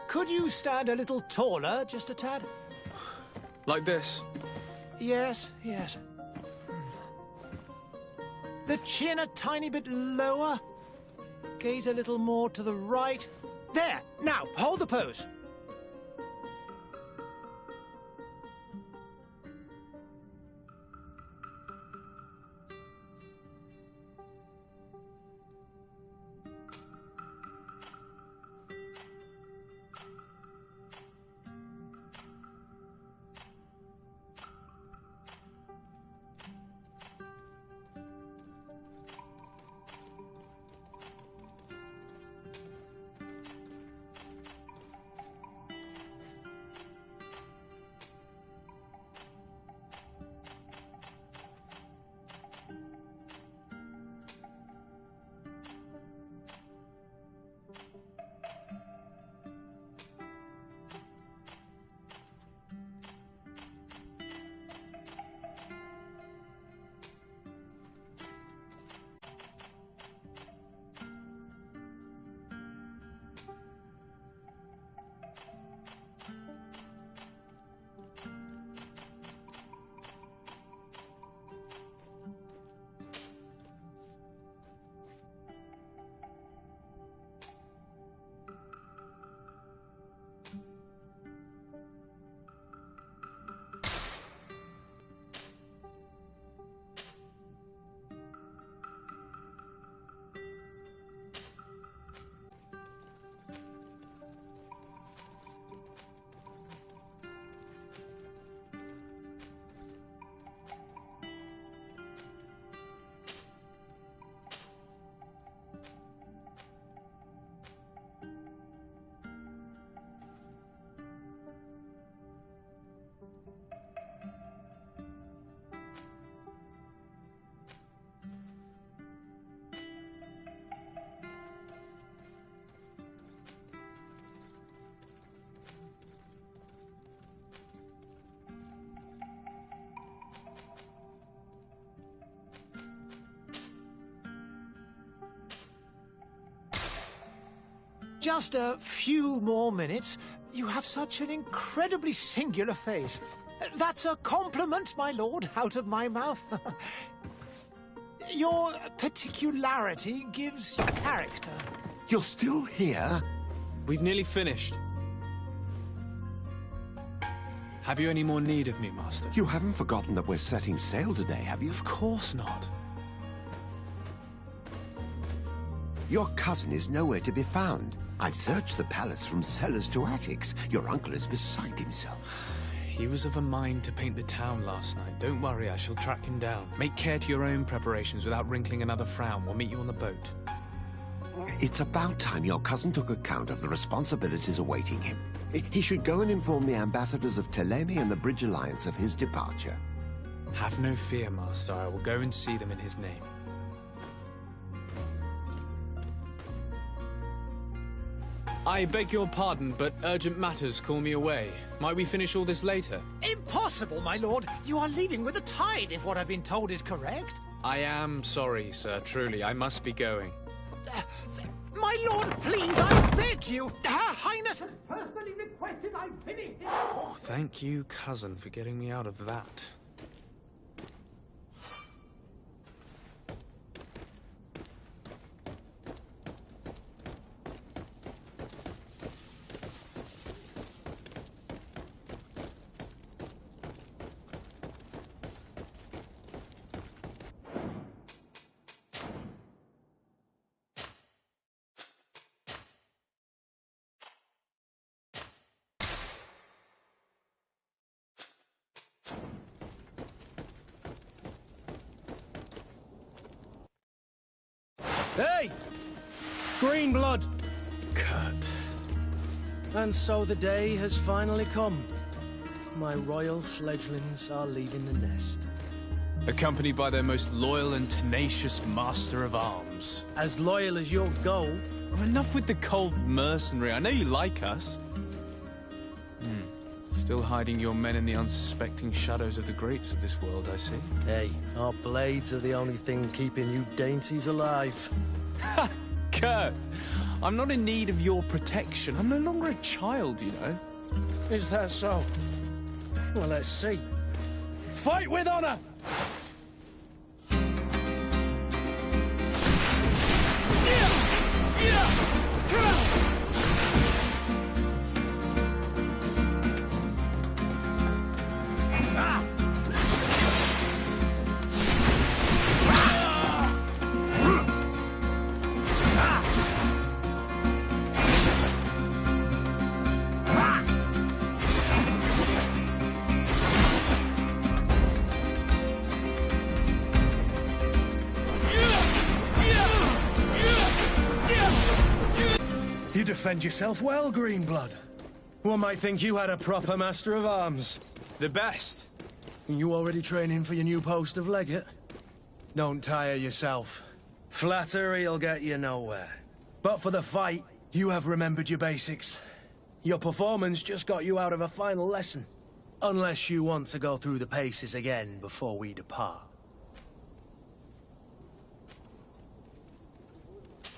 Could you stand a little taller, just a tad? Like this? Yes, yes. The chin a tiny bit lower. Gaze a little more to the right. There! Now, hold the pose. Just a few more minutes. You have such an incredibly singular face. That's a compliment, my lord, out of my mouth. Your particularity gives character. You're still here? We've nearly finished. Have you any more need of me, Master? You haven't forgotten that we're setting sail today, have you? Of course not. Your cousin is nowhere to be found. I've searched the palace from cellars to attics. Your uncle is beside himself. He was of a mind to paint the town last night. Don't worry, I shall track him down. Make care to your own preparations without wrinkling another frown. We'll meet you on the boat. It's about time your cousin took account of the responsibilities awaiting him. He should go and inform the ambassadors of Teleme and the Bridge Alliance of his departure. Have no fear, Master. I will go and see them in his name. I beg your pardon, but urgent matters call me away. Might we finish all this later? Impossible, my lord. You are leaving with the tide, if what I've been told is correct. I am sorry, sir. Truly, I must be going. My lord, please, I beg you. Her Highness has personally requested I finish it. Thank you, cousin, for getting me out of that. Hey! Green blood! Kurt. And so the day has finally come. My royal fledglings are leaving the nest. Accompanied by their most loyal and tenacious master of arms. As loyal as your gold. Oh, enough with the cold mercenary. I know you like us. Still hiding your men in the unsuspecting shadows of the greats of this world, I see. Hey, our blades are the only thing keeping you dainties alive. Ha! Kurt! I'm not in need of your protection. I'm no longer a child, you know. Is that so? Well, let's see. Fight with honor! You defend yourself well, Greenblood. One might think you had a proper master of arms. The best. You already training for your new post of legate? Don't tire yourself. Flattery'll get you nowhere. But for the fight, you have remembered your basics. Your performance just got you out of a final lesson. Unless you want to go through the paces again before we depart.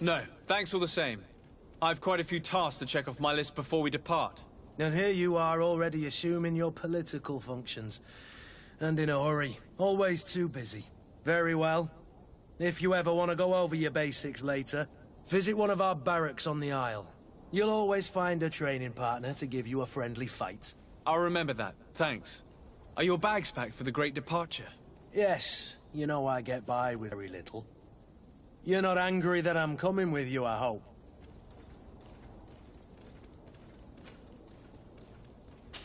No, thanks all the same. I've quite a few tasks to check off my list before we depart. And here you are already assuming your political functions. And in a hurry. Always too busy. Very well. If you ever want to go over your basics later, visit one of our barracks on the Isle. You'll always find a training partner to give you a friendly fight. I'll remember that, thanks. Are your bags packed for the great departure? Yes, you know I get by with very little. You're not angry that I'm coming with you, I hope.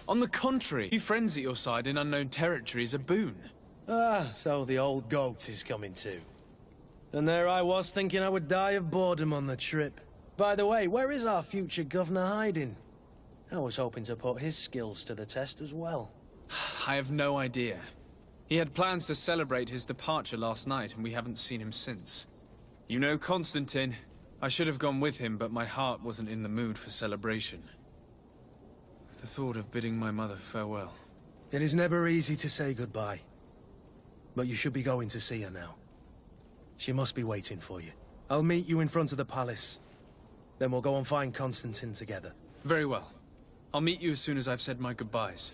On the contrary, few friends at your side in unknown territory is a boon. Ah, so the old goat is coming too. And there I was thinking I would die of boredom on the trip. By the way, where is our future governor hiding? I was hoping to put his skills to the test as well. I have no idea. He had plans to celebrate his departure last night, and we haven't seen him since. You know Constantine. I should have gone with him, but my heart wasn't in the mood for celebration. The thought of bidding my mother farewell. It is never easy to say goodbye. But you should be going to see her now. She must be waiting for you. I'll meet you in front of the palace. Then we'll go and find Constantine together. Very well. I'll meet you as soon as I've said my goodbyes.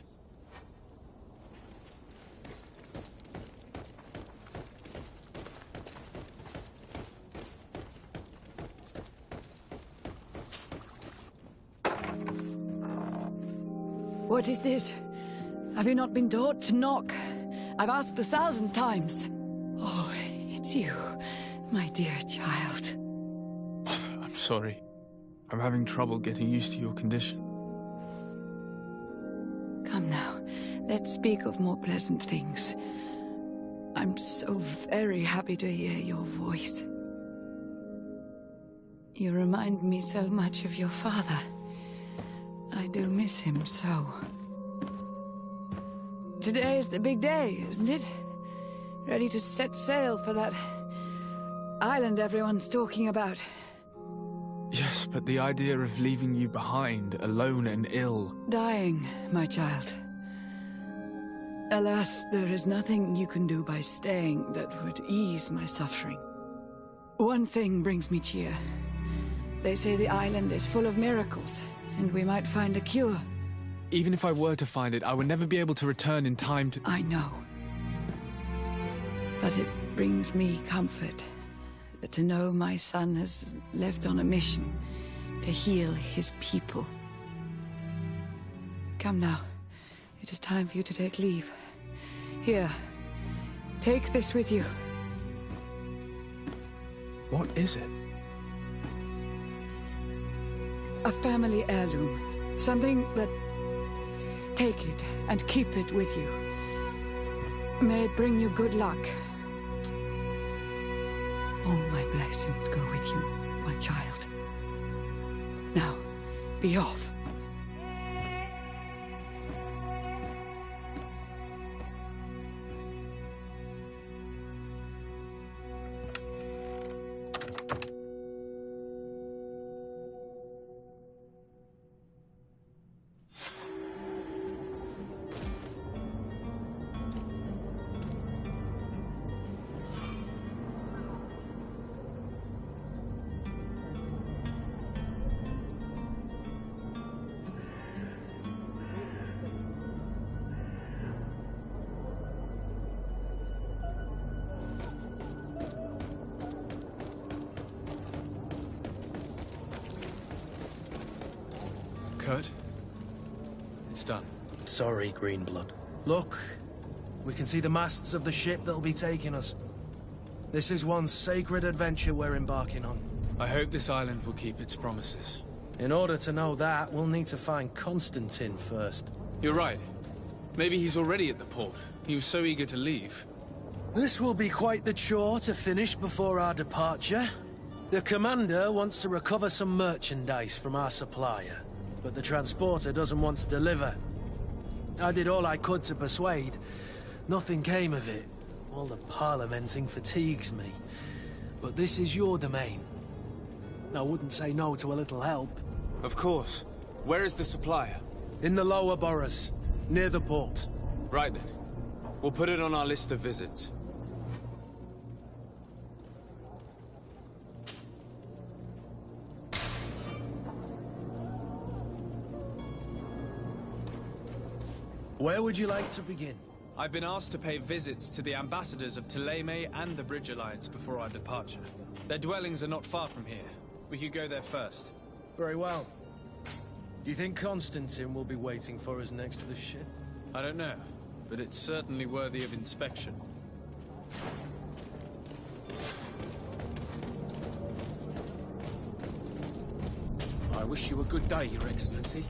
What is this? Have you not been taught to knock? I've asked 1,000 times. Oh, it's you, my dear child. Mother, I'm sorry. I'm having trouble getting used to your condition. Come now, let's speak of more pleasant things. I'm so very happy to hear your voice. You remind me so much of your father. I do miss him so. Today is the big day, isn't it? Ready to set sail for that island everyone's talking about. Yes, but the idea of leaving you behind, alone and ill... Dying, my child. Alas, there is nothing you can do by staying that would ease my suffering. One thing brings me cheer. They say the island is full of miracles, and we might find a cure. Even if I were to find it, I would never be able to return in time to... I know. But it brings me comfort to know my son has left on a mission to heal his people. Come now. It is time for you to take leave. Here, take this with you. What is it? A family heirloom. Something that... Take it and keep it with you. May it bring you good luck. All my blessings go with you, my child. Now, be off. Kurt. It's done. Sorry, Greenblood. Look, we can see the masts of the ship that'll be taking us. This is one sacred adventure we're embarking on. I hope this island will keep its promises. In order to know that, we'll need to find Constantine first. You're right. Maybe he's already at the port. He was so eager to leave. This will be quite the chore to finish before our departure. The commander wants to recover some merchandise from our supplier, but the transporter doesn't want to deliver. I did all I could to persuade. Nothing came of it. All the parliamenting fatigues me. But this is your domain. I wouldn't say no to a little help. Of course. Where is the supplier? In the lower boroughs, near the port. Right then. We'll put it on our list of visits. Where would you like to begin? I've been asked to pay visits to the ambassadors of Thélème and the Bridge Alliance before our departure. Their dwellings are not far from here. We could go there first. Very well. Do you think Constantine will be waiting for us next to the ship? I don't know, but it's certainly worthy of inspection. I wish you a good day, Your Excellency.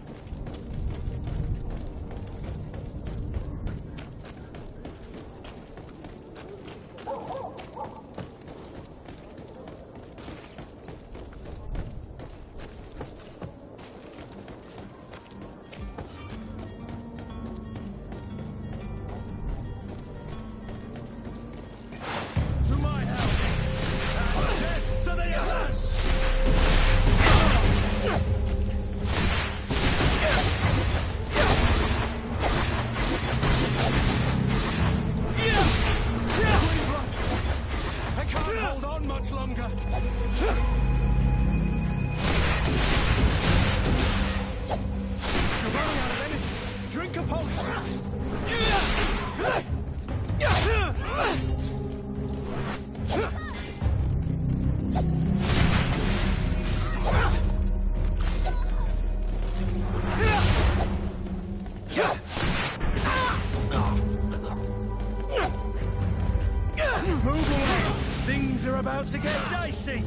To my help! And death to the others! I can't hold on much longer. You're running out of energy. Drink a potion. Move away! Things are about to get dicey!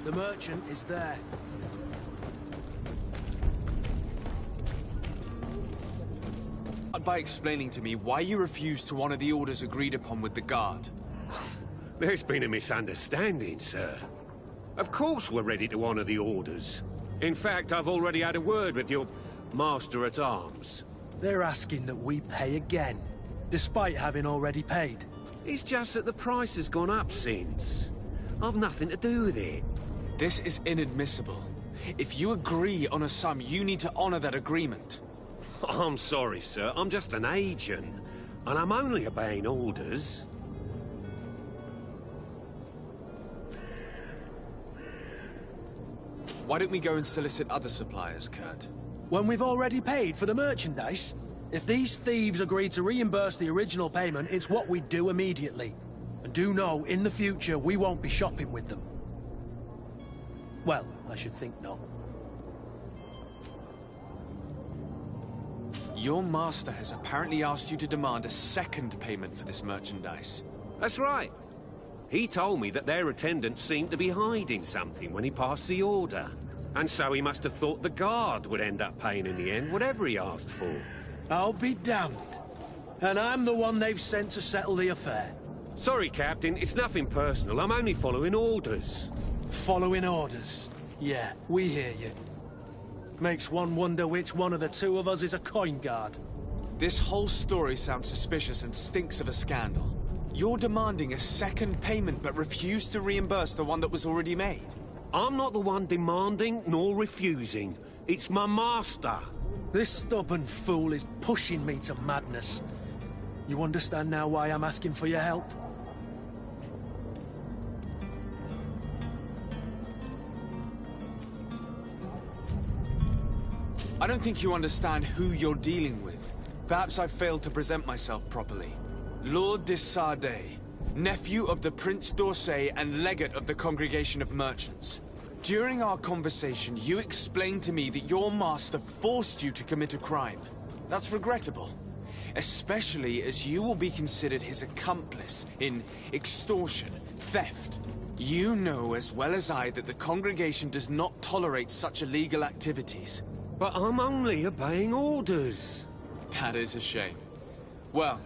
The merchant is there. By explaining to me why you refused to honor the orders agreed upon with the guard. There's been a misunderstanding, sir. Of course we're ready to honor the orders. In fact, I've already had a word with your master-at-arms. They're asking that we pay again, despite having already paid. It's just that the price has gone up since. I've nothing to do with it. This is inadmissible. If you agree on a sum, you need to honor that agreement. I'm sorry, sir. I'm just an agent. And I'm only obeying orders. Why don't we go and solicit other suppliers, Kurt? When we've already paid for the merchandise? If these thieves agreed to reimburse the original payment, it's what we'd do immediately. And do know, in the future, we won't be shopping with them. Well, I should think not. Your master has apparently asked you to demand a second payment for this merchandise. That's right. He told me that their attendant seemed to be hiding something when he passed the order. And so he must have thought the guard would end up paying in the end, whatever he asked for. I'll be damned. And I'm the one they've sent to settle the affair. Sorry, Captain, it's nothing personal. I'm only following orders. Following orders? Yeah, we hear you. Makes one wonder which one of the two of us is a coin guard. This whole story sounds suspicious and stinks of a scandal. You're demanding a second payment but refuse to reimburse the one that was already made. I'm not the one demanding nor refusing. It's my master. This stubborn fool is pushing me to madness. You understand now why I'm asking for your help? I don't think you understand who you're dealing with. Perhaps I failed to present myself properly. Lord de Sardet, nephew of the Prince d'Orsay and legate of the Congregation of Merchants. During our conversation, you explained to me that your master forced you to commit a crime. That's regrettable, especially as you will be considered his accomplice in extortion, theft. You know as well as I that the Congregation does not tolerate such illegal activities. But I'm only obeying orders. That is a shame. Well,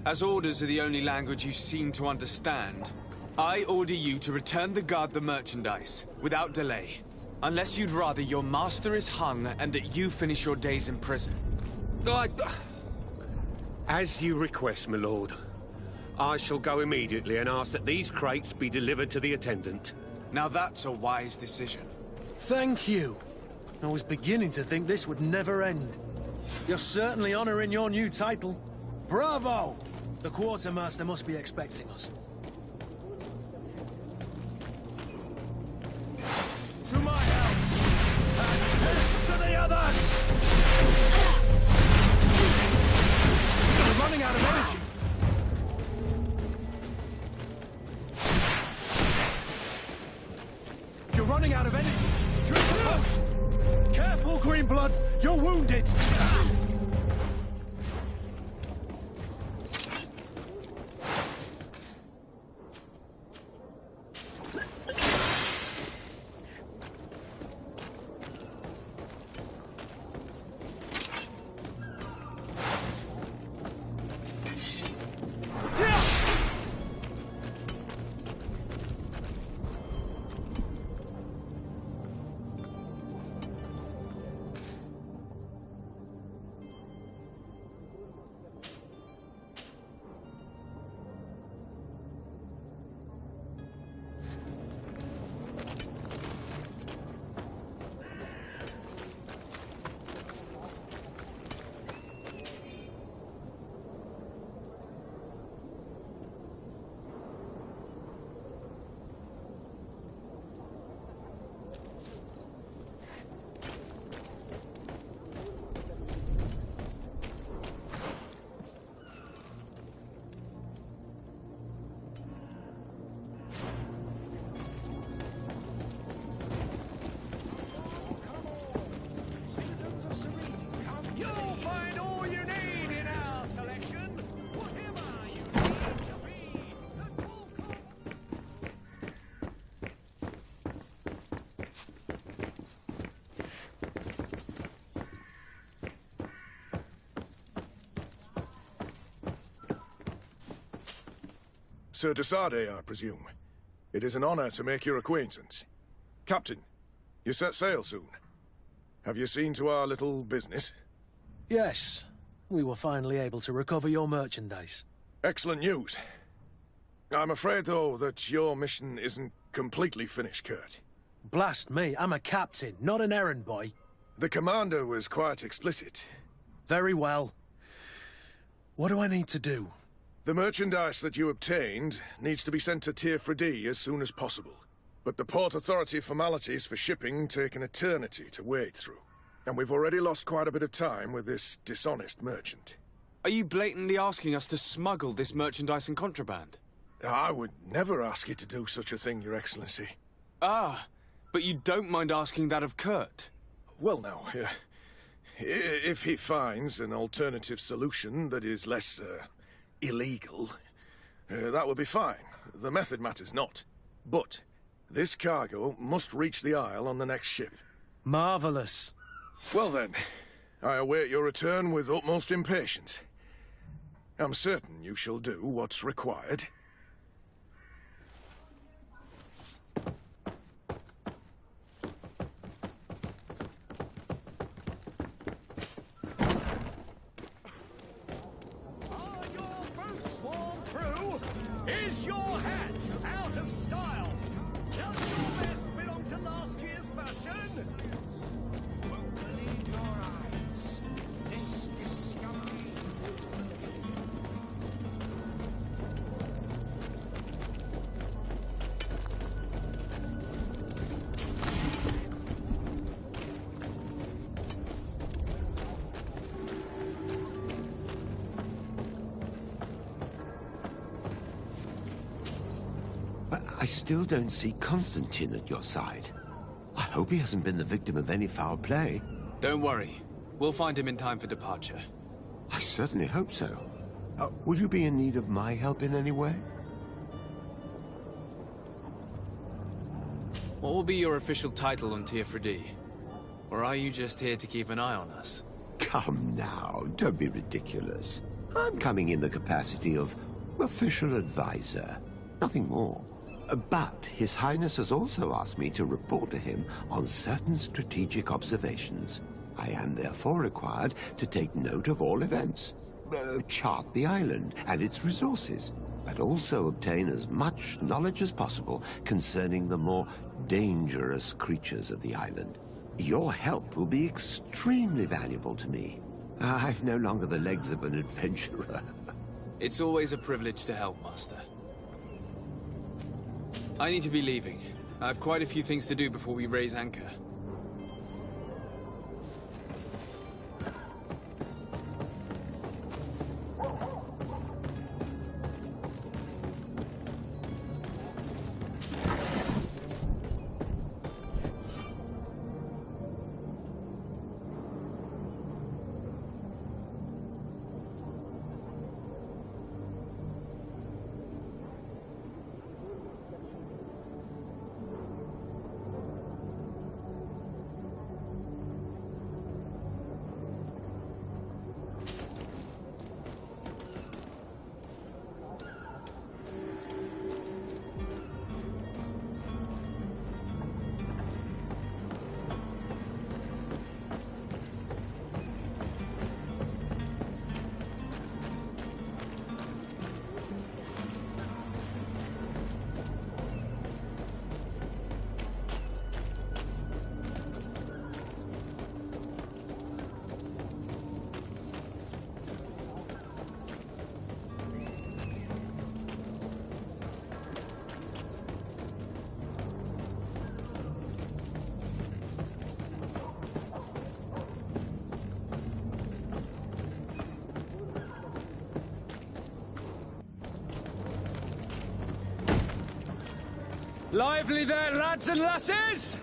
as orders are the only language you seem to understand, I order you to return the guard the merchandise, without delay. Unless you'd rather your master is hung and that you finish your days in prison. As you request, my lord. I shall go immediately and ask that these crates be delivered to the attendant. Now that's a wise decision. Thank you. I was beginning to think this would never end. You're certainly honoring your new title. Bravo! The quartermaster must be expecting us. To my help! And death to the others! We're running out of energy. You're running out of energy. Drink the potion. Careful, Greenblood! You're wounded! Sir de Sardet, I presume. It is an honor to make your acquaintance. Captain, you set sail soon. Have you seen to our little business? Yes. We were finally able to recover your merchandise. Excellent news. I'm afraid, though, that your mission isn't completely finished, Kurt. Blast me, I'm a captain, not an errand boy. The commander was quite explicit. Very well. What do I need to do? The merchandise that you obtained needs to be sent to Tier D as soon as possible. But the Port Authority formalities for shipping take an eternity to wade through. And we've already lost quite a bit of time with this dishonest merchant. Are you blatantly asking us to smuggle this merchandise and contraband? I would never ask you to do such a thing, Your Excellency. Ah, but you don't mind asking that of Kurt? Well, now, if he finds an alternative solution that is less, illegal, that would be fine. The method matters not. But this cargo must reach the Isle on the next ship. Marvelous. Well then, I await your return with utmost impatience. I'm certain you shall do what's required. Are your boots worn through? Is your hat out of style? Does your vest belong to last year's fashion? Won't believe your eyes. This discovery. But I still don't see Constantine at your side. I hope he hasn't been the victim of any foul play. Don't worry. We'll find him in time for departure. I certainly hope so. Would you be in need of my help in any way? What will be your official title on Teofredi? Or are you just here to keep an eye on us? Come now, don't be ridiculous. I'm coming in the capacity of official advisor, nothing more. But His Highness has also asked me to report to him on certain strategic observations. I am therefore required to take note of all events, chart the island and its resources, but also obtain as much knowledge as possible concerning the more dangerous creatures of the island. Your help will be extremely valuable to me. I've no longer the legs of an adventurer. It's always a privilege to help, Master. I need to be leaving. I have quite a few things to do before we raise anchor. Lively there, lads and lasses!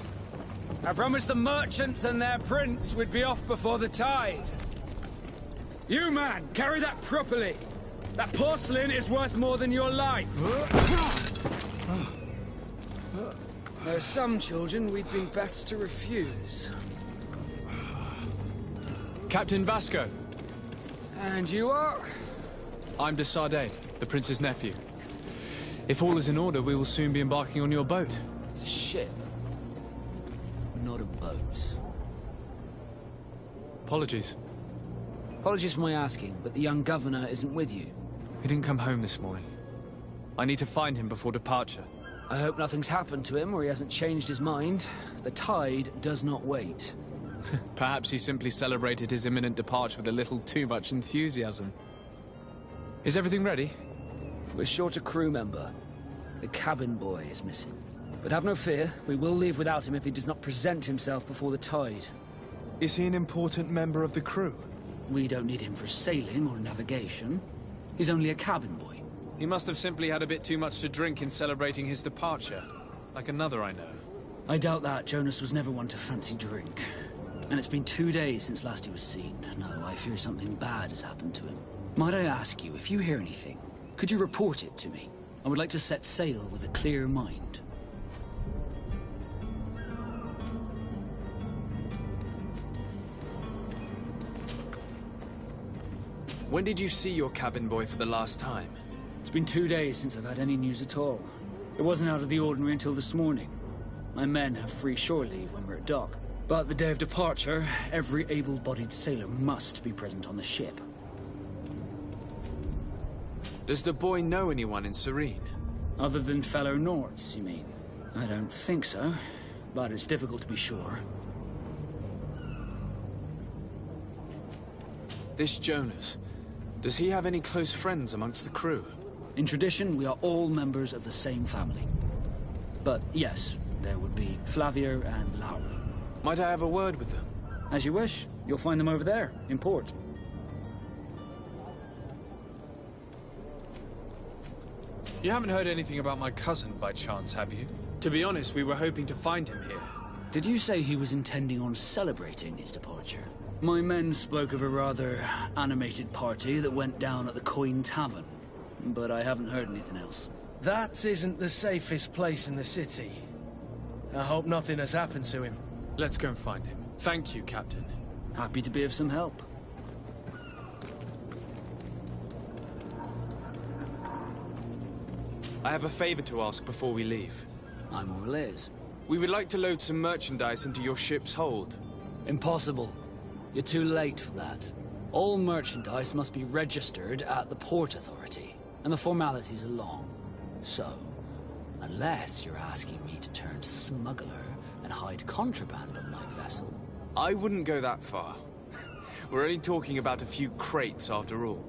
I promised the merchants and their prince we'd be off before the tide. You, man, carry that properly. That porcelain is worth more than your life. There are some children we'd been best to refuse. Captain Vasco. And you are? I'm de Sardet, the prince's nephew. If all is in order, we will soon be embarking on your boat. It's a ship, not a boat. Apologies. Apologies for my asking, but the young governor isn't with you. He didn't come home this morning. I need to find him before departure. I hope nothing's happened to him or he hasn't changed his mind. The tide does not wait. Perhaps he simply celebrated his imminent departure with a little too much enthusiasm. Is everything ready? We're short a crew member. The cabin boy is missing. But have no fear, we will leave without him if he does not present himself before the tide. Is he an important member of the crew? We don't need him for sailing or navigation. He's only a cabin boy. He must have simply had a bit too much to drink in celebrating his departure. Like another I know. I doubt that. Jonas was never one to fancy drink. And it's been 2 days since last he was seen. No, I fear something bad has happened to him. Might I ask you, if you hear anything, could you report it to me? I would like to set sail with a clear mind. When did you see your cabin boy for the last time? It's been 2 days since I've had any news at all. It wasn't out of the ordinary until this morning. My men have free shore leave when we're at dock. But the day of departure, every able-bodied sailor must be present on the ship. Does the boy know anyone in Serene? Other than fellow Nords, you mean? I don't think so, but it's difficult to be sure. This Jonas, does he have any close friends amongst the crew? In tradition, we are all members of the same family. But yes, there would be Flavia and Laura. Might I have a word with them? As you wish. You'll find them over there, in port. You haven't heard anything about my cousin by chance, have you? To be honest, we were hoping to find him here. Did you say he was intending on celebrating his departure? My men spoke of a rather animated party that went down at the Coin Tavern, but I haven't heard anything else. That isn't the safest place in the city. I hope nothing has happened to him. Let's go and find him. Thank you, Captain. Happy to be of some help. I have a favor to ask before we leave. I'm all ears. We would like to load some merchandise into your ship's hold. Impossible. You're too late for that. All merchandise must be registered at the Port Authority, and the formalities are long. So, unless you're asking me to turn smuggler and hide contraband on my vessel... I wouldn't go that far. We're only talking about a few crates after all.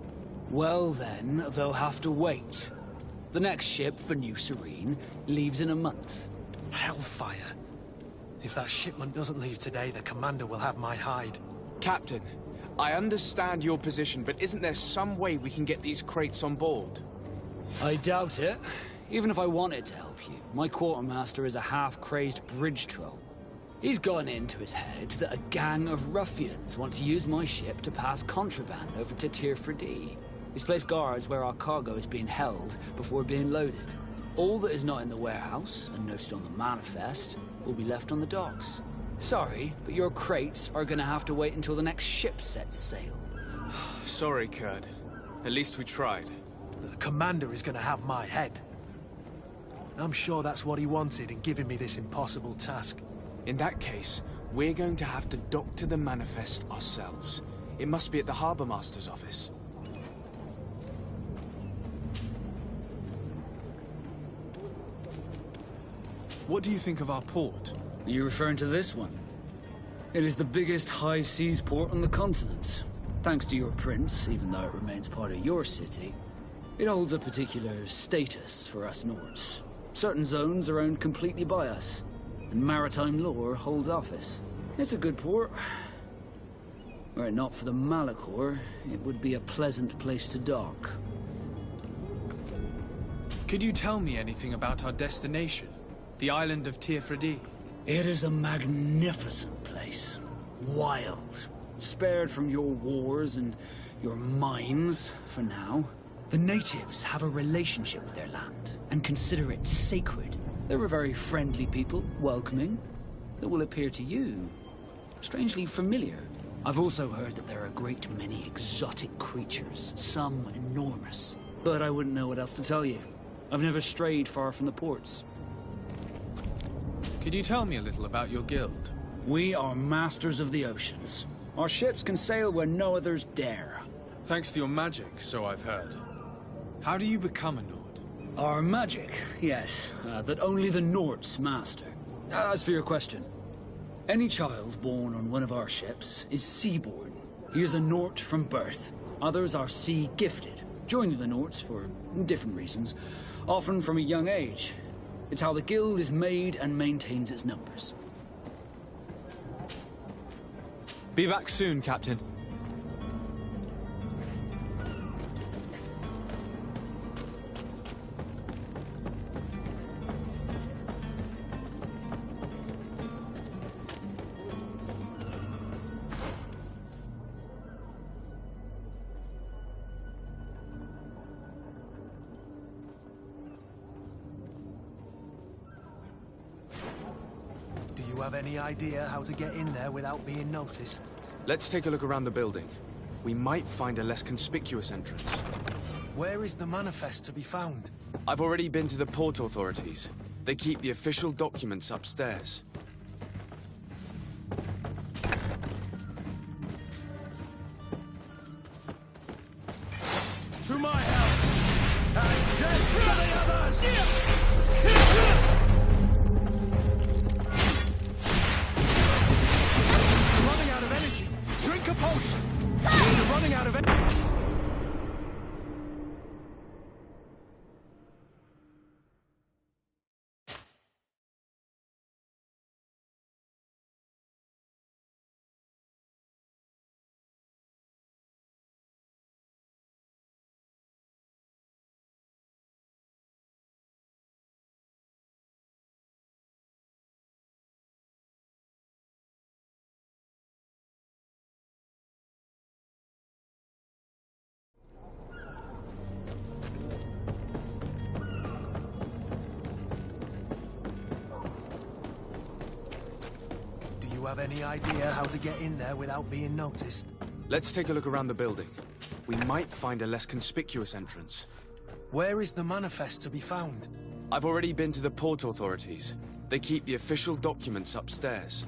Well then, they'll have to wait. The next ship for New Serene leaves in a month. Hellfire. If that shipment doesn't leave today, the commander will have my hide. Captain, I understand your position, but isn't there some way we can get these crates on board? I doubt it. Even if I wanted to help you, my quartermaster is a half-crazed bridge troll. He's gotten into his head that a gang of ruffians want to use my ship to pass contraband over to Tier 4D. He's placed guards where our cargo is being held before being loaded. All that is not in the warehouse, and noted on the manifest, will be left on the docks. Sorry, but your crates are gonna have to wait until the next ship sets sail. Sorry, Kurd. At least we tried. The commander is gonna have my head. I'm sure that's what he wanted in giving me this impossible task. In that case, we're going to have to dock to the manifest ourselves. It must be at the Harbour Master's office. What do you think of our port? Are you referring to this one? It is the biggest high seas port on the continent. Thanks to your prince, even though it remains part of your city, it holds a particular status for us Nords. Certain zones are owned completely by us, and maritime law holds office. It's a good port. Were it not for the Malachor, it would be a pleasant place to dock. Could you tell me anything about our destination? The island of Tier 4D? It is a magnificent place. Wild. Spared from your wars and your mines, for now. The natives have a relationship with their land, and consider it sacred. They're a very friendly people, welcoming, that will appear to you strangely familiar. I've also heard that there are a great many exotic creatures, some enormous. But I wouldn't know what else to tell you. I've never strayed far from the ports. Could you tell me a little about your guild? We are masters of the oceans. Our ships can sail where no others dare. Thanks to your magic, so I've heard. How do you become a Nord? Our magic, yes, that only the Nords master. As for your question, any child born on one of our ships is sea-born. He is a Nord from birth. Others are sea-gifted, joining the Nords for different reasons, often from a young age. It's how the guild is made and maintains its numbers. Be back soon, Captain. Do you have any idea how to get in there without being noticed? Let's take a look around the building. We might find a less conspicuous entrance. Where is the manifest to be found? I've already been to the port authorities. They keep the official documents upstairs. To my help! And death for the others! Running out of energy! Drink a potion! You're running out of energy! Do you have any idea how to get in there without being noticed? Let's take a look around the building. We might find a less conspicuous entrance. Where is the manifest to be found? I've already been to the port authorities. They keep the official documents upstairs.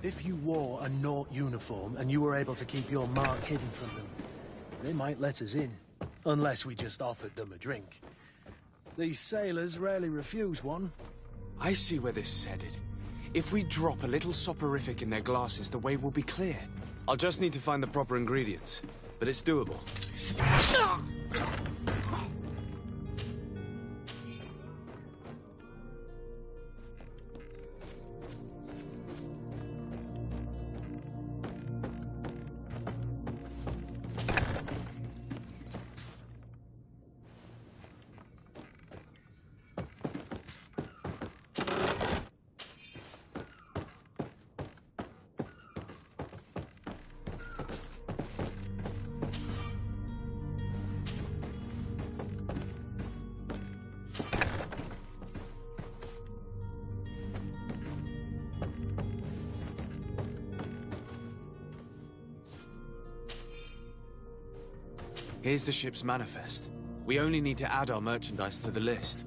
If you wore a Naut uniform and you were able to keep your mark hidden from them, they might let us in. Unless we just offered them a drink. These sailors rarely refuse one. I see where this is headed. If we drop a little soporific in their glasses, the way will be clear. I'll just need to find the proper ingredients, but it's doable. Here's the ship's manifest. We only need to add our merchandise to the list.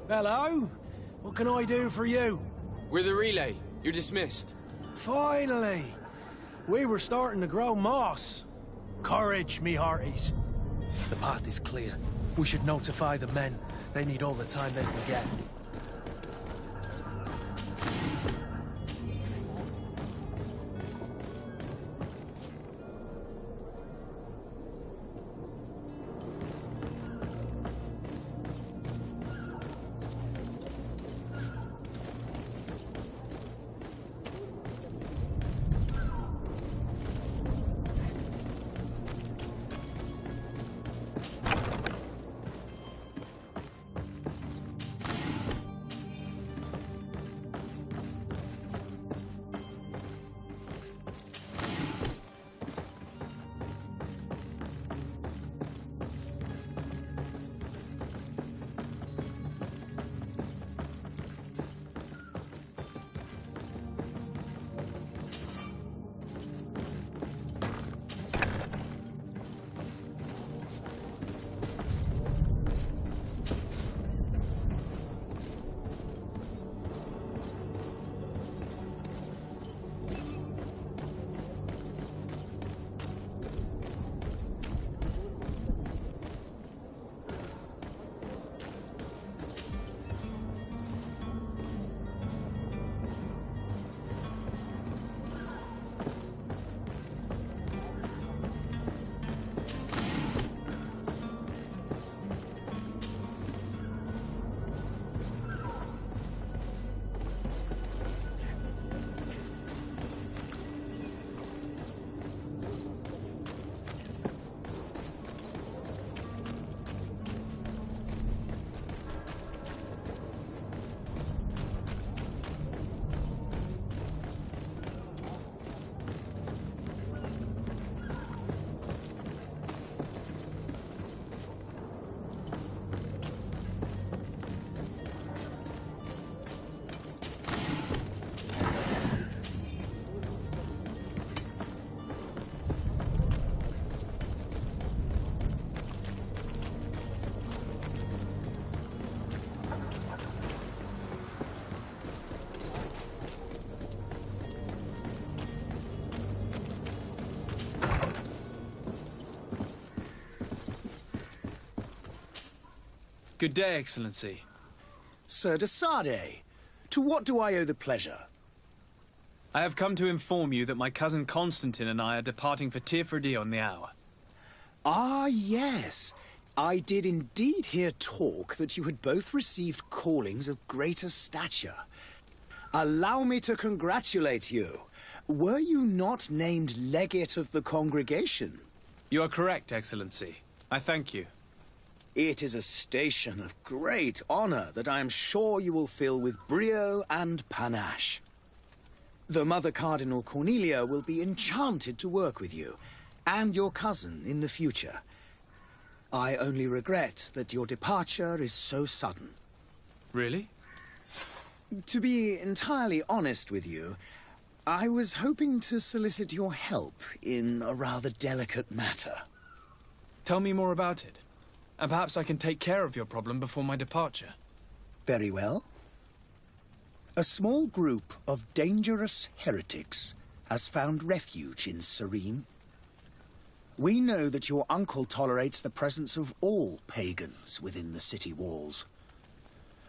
Hello? What can I do for you? We're the relay. You're dismissed. Finally! We were starting to grow moss. Courage, me hearties. The path is clear. We should notify the men. They need all the time they can get. Good day, Excellency. Sir de Sardet, to what do I owe the pleasure? I have come to inform you that my cousin Constantine and I are departing for Tirfredi on the hour. Ah, yes. I did indeed hear talk that you had both received callings of greater stature. Allow me to congratulate you. Were you not named legate of the congregation? You are correct, Excellency. I thank you. It is a station of great honor that I am sure you will fill with brio and panache. The Mother Cardinal Cornelia will be enchanted to work with you, and your cousin in the future. I only regret that your departure is so sudden. Really? To be entirely honest with you, I was hoping to solicit your help in a rather delicate matter. Tell me more about it, and perhaps I can take care of your problem before my departure. Very well. A small group of dangerous heretics has found refuge in Serene. We know that your uncle tolerates the presence of all pagans within the city walls.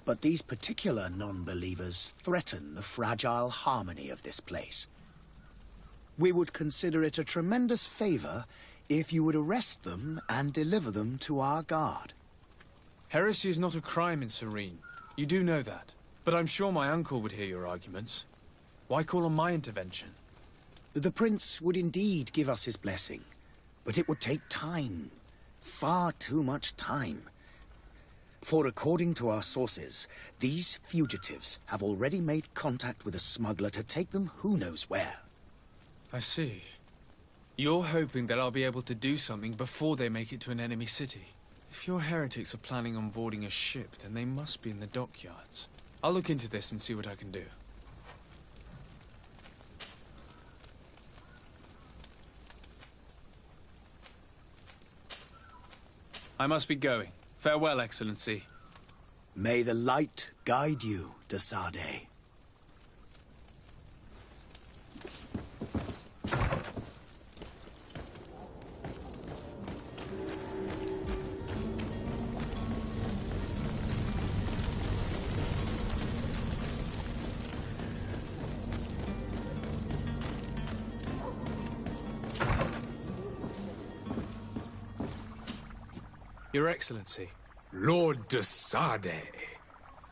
But these particular non-believers threaten the fragile harmony of this place. We would consider it a tremendous favor if you would arrest them and deliver them to our guard. Heresy is not a crime in Serene. You do know that. But I'm sure my uncle would hear your arguments. Why call on my intervention? The prince would indeed give us his blessing, but it would take time. Far too much time. For according to our sources, these fugitives have already made contact with a smuggler to take them who knows where. I see. You're hoping that I'll be able to do something before they make it to an enemy city. If your heretics are planning on boarding a ship, then they must be in the dockyards. I'll look into this and see what I can do. I must be going. Farewell, Excellency. May the light guide you, de Sade. Your Excellency. Lord de Sade,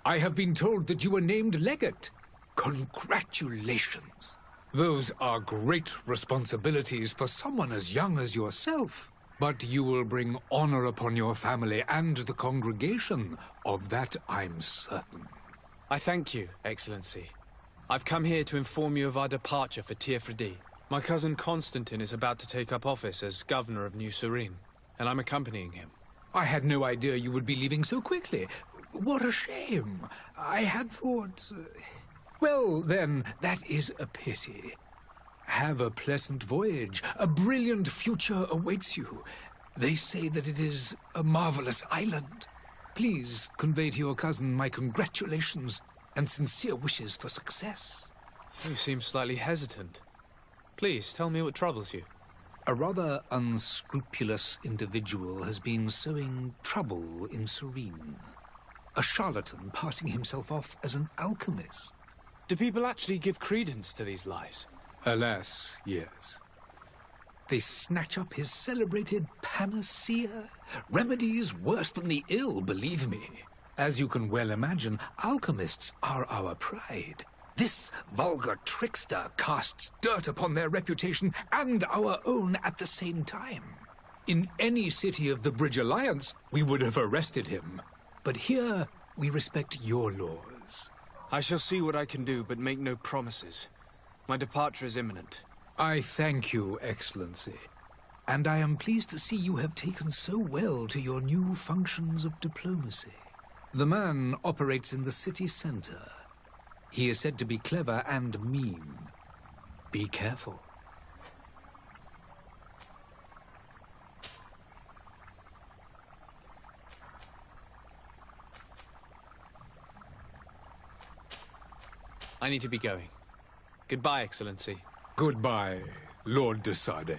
I have been told that you were named legate. Congratulations. Those are great responsibilities for someone as young as yourself. But you will bring honor upon your family and the congregation. Of that, I'm certain. I thank you, Excellency. I've come here to inform you of our departure for Tirfredi. My cousin Constantine is about to take up office as governor of New Serene, and I'm accompanying him. I had no idea you would be leaving so quickly. What a shame. I had thought... Well, then, that is a pity. Have a pleasant voyage. A brilliant future awaits you. They say that it is a marvelous island. Please convey to your cousin my congratulations and sincere wishes for success. You seem slightly hesitant. Please, tell me what troubles you. A rather unscrupulous individual has been sowing trouble in Serene. A charlatan passing himself off as an alchemist. Do people actually give credence to these lies? Alas, yes. They snatch up his celebrated panacea. Remedies worse than the ill, believe me. As you can well imagine, alchemists are our pride. This vulgar trickster casts dirt upon their reputation and our own at the same time. In any city of the Bridge Alliance, we would have arrested him. But here, we respect your laws. I shall see what I can do, but make no promises. My departure is imminent. I thank you, Excellency. And I am pleased to see you have taken so well to your new functions of diplomacy. The man operates in the city center. He is said to be clever and mean. Be careful. I need to be going. Goodbye, Excellency. Goodbye, Lord de Sade.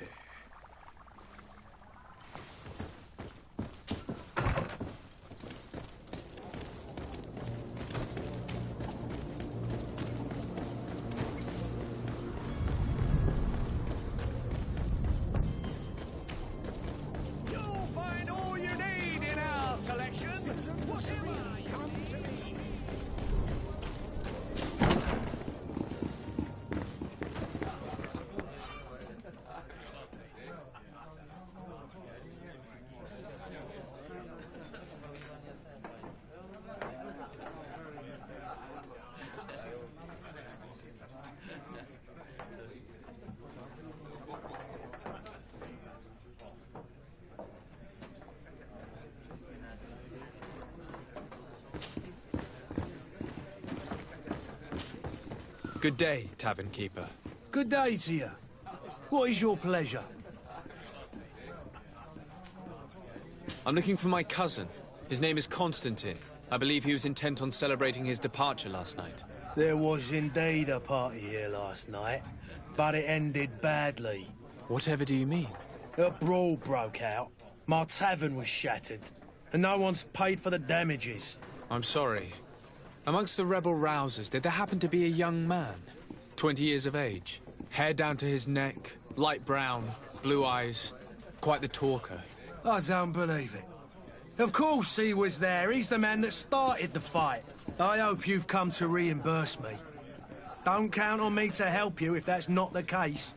Good day, tavern keeper. Good day to you. What is your pleasure? I'm looking for my cousin. His name is Constantine. I believe he was intent on celebrating his departure last night. There was indeed a party here last night, but it ended badly. Whatever do you mean? A brawl broke out. My tavern was shattered, and no one's paid for the damages. I'm sorry. Amongst the rebel rousers, did there happen to be a young man? 20 years of age. Hair down to his neck, light brown, blue eyes. Quite the talker. I don't believe it. Of course he was there. He's the man that started the fight. I hope you've come to reimburse me. Don't count on me to help you if that's not the case.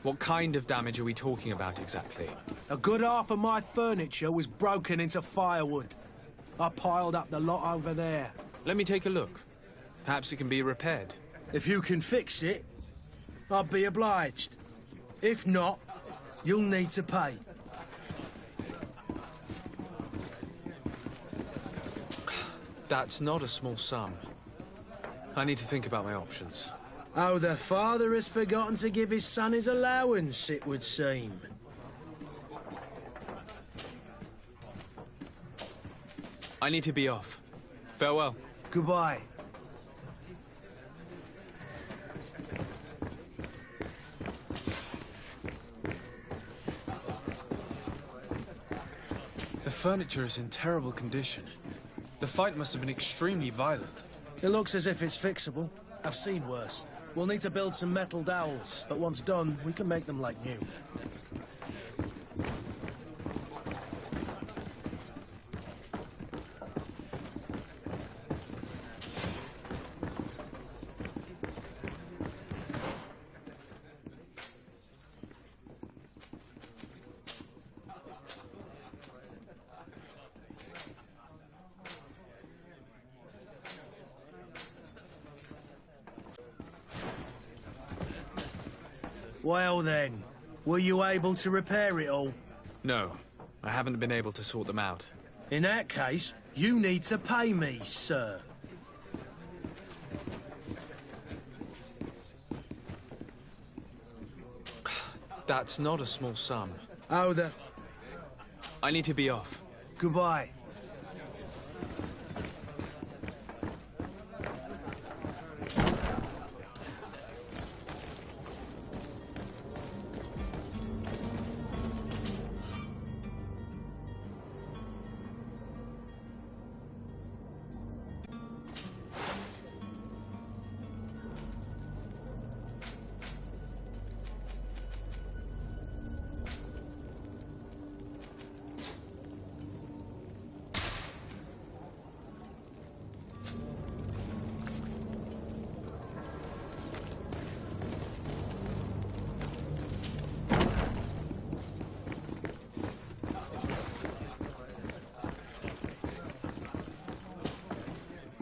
What kind of damage are we talking about exactly? A good half of my furniture was broken into firewood. I piled up the lot over there. Let me take a look. Perhaps it can be repaired. If you can fix it, I'll be obliged. If not, you'll need to pay. That's not a small sum. I need to think about my options. Oh, the father has forgotten to give his son his allowance, it would seem. I need to be off. Farewell. Goodbye. The furniture is in terrible condition. The fight must have been extremely violent. It looks as if it's fixable. I've seen worse. We'll need to build some metal dowels, but once done, we can make them like new. Well then, were you able to repair it all? No, I haven't been able to sort them out. In that case, you need to pay me, sir. That's not a small sum. Oh, I need to be off. Goodbye.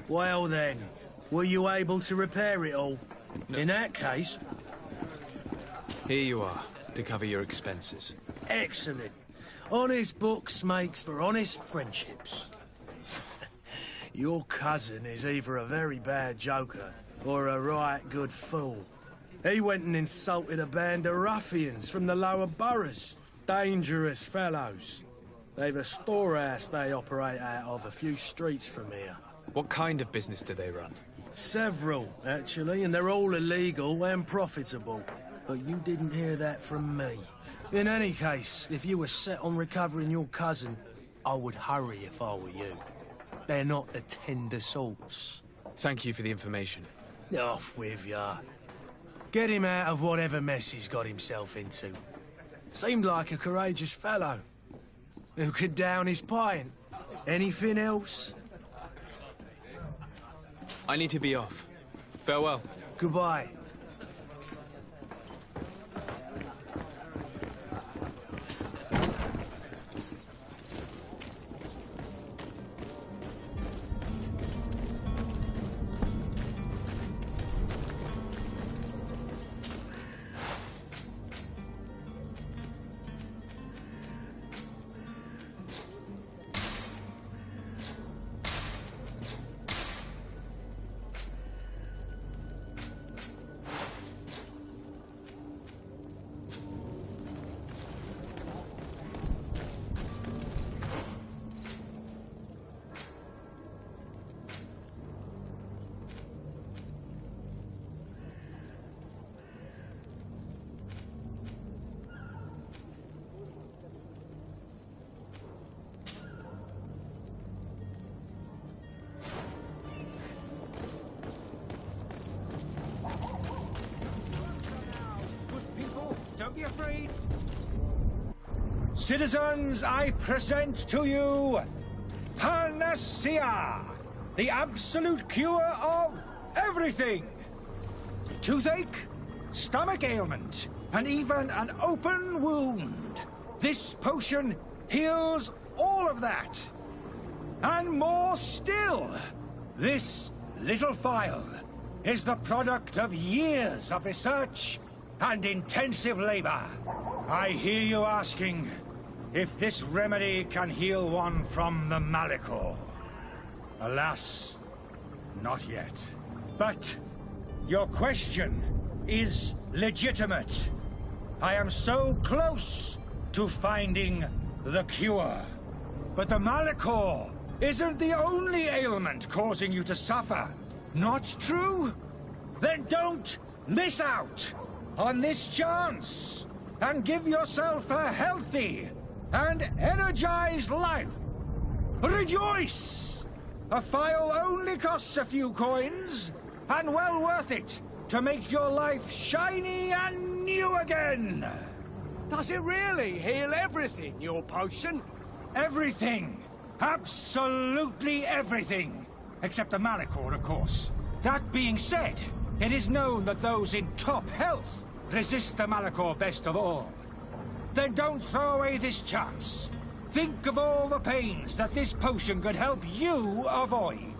Well then, were you able to repair it all? No. In that case... Here you are, to cover your expenses. Excellent. Honest books makes for honest friendships. Your cousin is either a very bad joker or a right good fool. He went and insulted a band of ruffians from the lower boroughs. Dangerous fellows. They've a storehouse they operate out of a few streets from here. What kind of business do they run? Several, actually, and they're all illegal and profitable. But you didn't hear that from me. In any case, if you were set on recovering your cousin, I would hurry if I were you. They're not the tender sorts. Thank you for the information. Off with ya. Get him out of whatever mess he's got himself into. Seemed like a courageous fellow. Who could down his pint. Anything else? I need to be off. Farewell. Goodbye. Don't be afraid. Citizens, I present to you Panacea, the absolute cure of everything. Toothache, stomach ailment, and even an open wound. This potion heals all of that. And more still, this little phial is the product of years of research and intensive labor. I hear you asking if this remedy can heal one from the Malachor. Alas, not yet. But your question is legitimate. I am so close to finding the cure. But the Malachor isn't the only ailment causing you to suffer. Not true? Then don't miss out on this chance and give yourself a healthy and energized life. Rejoice! A file only costs a few coins, and well worth it to make your life shiny and new again. Does it really heal everything, your potion? Everything. Absolutely everything. Except the Malachor, of course. That being said, it is known that those in top health resist the Malachor best of all. Then don't throw away this chance. Think of all the pains that this potion could help you avoid.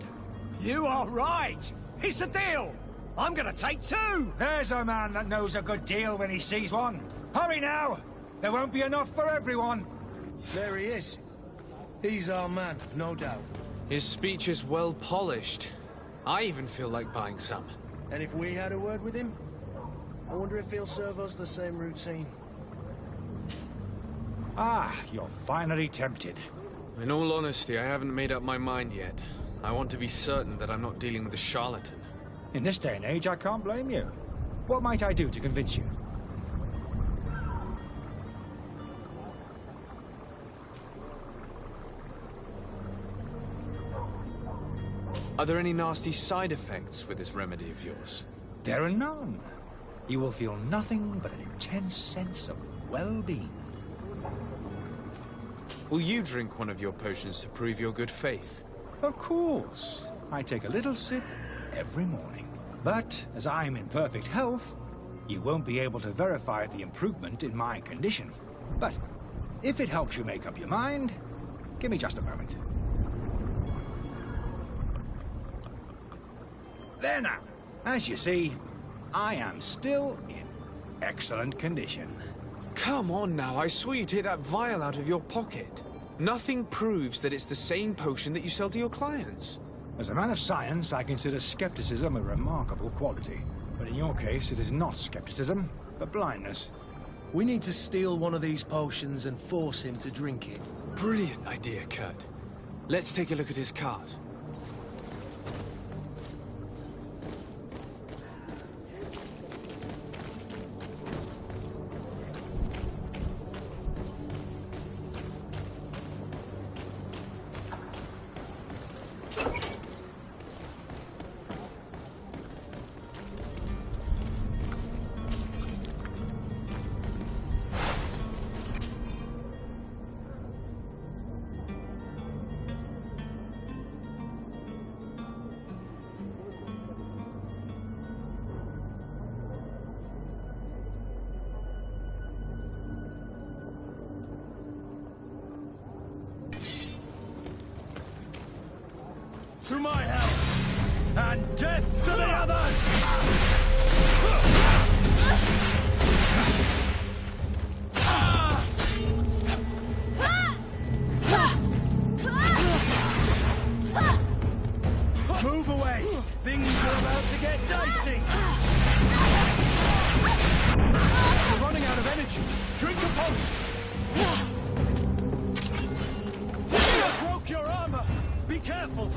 You are right. It's a deal. I'm gonna take 2. There's a man that knows a good deal when he sees one. Hurry now. There won't be enough for everyone. There he is. He's our man, no doubt. His speech is well polished. I even feel like buying some. And if we had a word with him, I wonder if he'll serve us the same routine. Ah, you're finally tempted. In all honesty, I haven't made up my mind yet. I want to be certain that I'm not dealing with a charlatan. In this day and age, I can't blame you. What might I do to convince you? Are there any nasty side effects with this remedy of yours? There are none. You will feel nothing but an intense sense of well-being. Will you drink one of your potions to prove your good faith? Of course. I take a little sip every morning. But as I'm in perfect health, you won't be able to verify the improvement in my condition. But if it helps you make up your mind, give me just a moment. There now. As you see, I am still in excellent condition. Come on now, I swore you take that vial out of your pocket. Nothing proves that it's the same potion that you sell to your clients. As a man of science, I consider skepticism a remarkable quality. But in your case, it is not skepticism, but blindness. We need to steal one of these potions and force him to drink it. Brilliant idea, Kurt. Let's take a look at his cart. To my help, and death to the others! Move away! Things are about to get dicey! You're running out of energy. Drink a potion! You broke your armor! Be careful!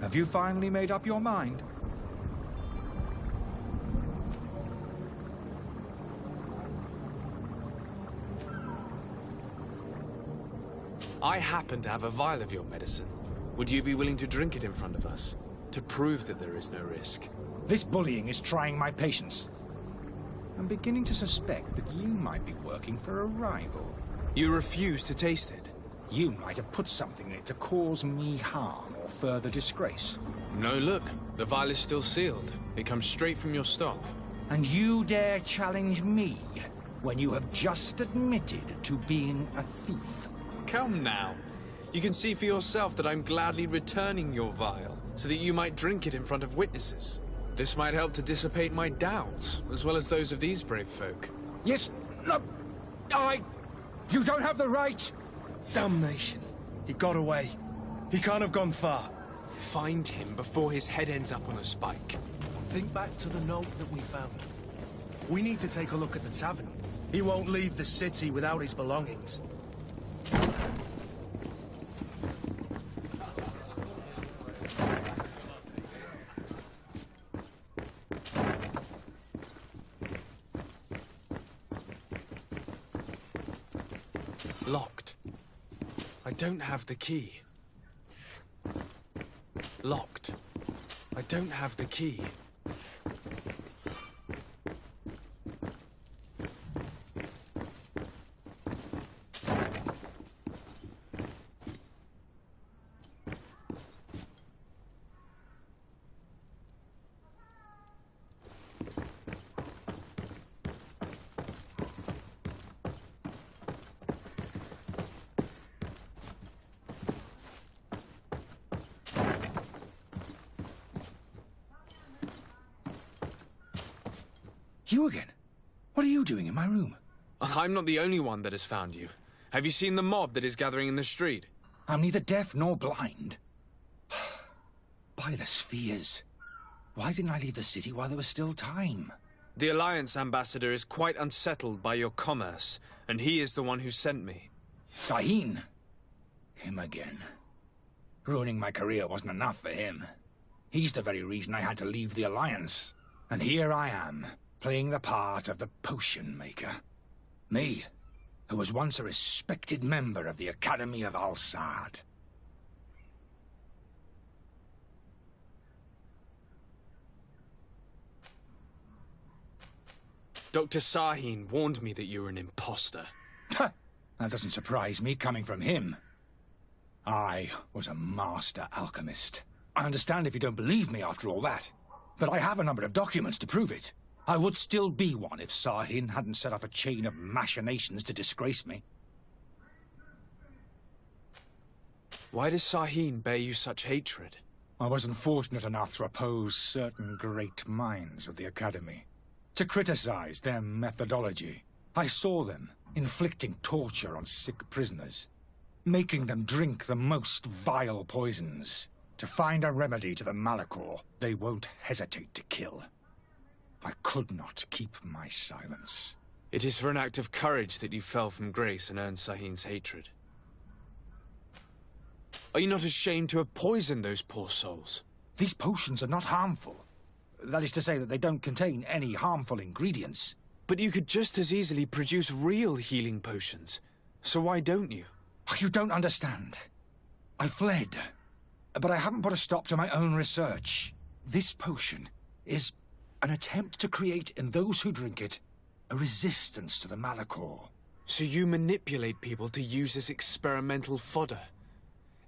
Have you finally made up your mind? I happen to have a vial of your medicine. Would you be willing to drink it in front of us? To prove that there is no risk? This bullying is trying my patience. I'm beginning to suspect that you might be working for a rival. You refuse to taste it? You might have put something in it to cause me harm or further disgrace. No, look. The vial is still sealed. It comes straight from your stock. And you dare challenge me when you have just admitted to being a thief? Come now. You can see for yourself that I'm gladly returning your vial, so that you might drink it in front of witnesses. This might help to dissipate my doubts, as well as those of these brave folk. Yes, no, you don't have the right! Damnation. He got away. He can't have gone far. Find him before his head ends up on a spike. Think back to the note that we found. We need to take a look at the tavern. He won't leave the city without his belongings. Locked. I don't have the key. Locked. I don't have the key. You again? What are you doing in my room? I'm not the only one that has found you. Have you seen the mob that is gathering in the street? I'm neither deaf nor blind. By the spheres. Why didn't I leave the city while there was still time? The Alliance ambassador is quite unsettled by your commerce, and he is the one who sent me. Sahin. Him again. Ruining my career wasn't enough for him. He's the very reason I had to leave the Alliance. And here I am, playing the part of the potion maker. Me, who was once a respected member of the Academy of Al-Sad. Dr. Sahin warned me that you were an imposter. That doesn't surprise me, coming from him. I was a master alchemist. I understand if you don't believe me after all that, but I have a number of documents to prove it. I would still be one if Sahin hadn't set off a chain of machinations to disgrace me. Why does Sahin bear you such hatred? I wasn't fortunate enough to oppose certain great minds of the Academy, to criticize their methodology. I saw them inflicting torture on sick prisoners, making them drink the most vile poisons. To find a remedy to the Malachor, they won't hesitate to kill. I could not keep my silence. It is for an act of courage that you fell from grace and earned Sahin's hatred. Are you not ashamed to have poisoned those poor souls? These potions are not harmful. That is to say that they don't contain any harmful ingredients. But you could just as easily produce real healing potions. So why don't you? You don't understand. I fled. But I haven't put a stop to my own research. This potion is an attempt to create in those who drink it a resistance to the Malachor. So you manipulate people to use as experimental fodder?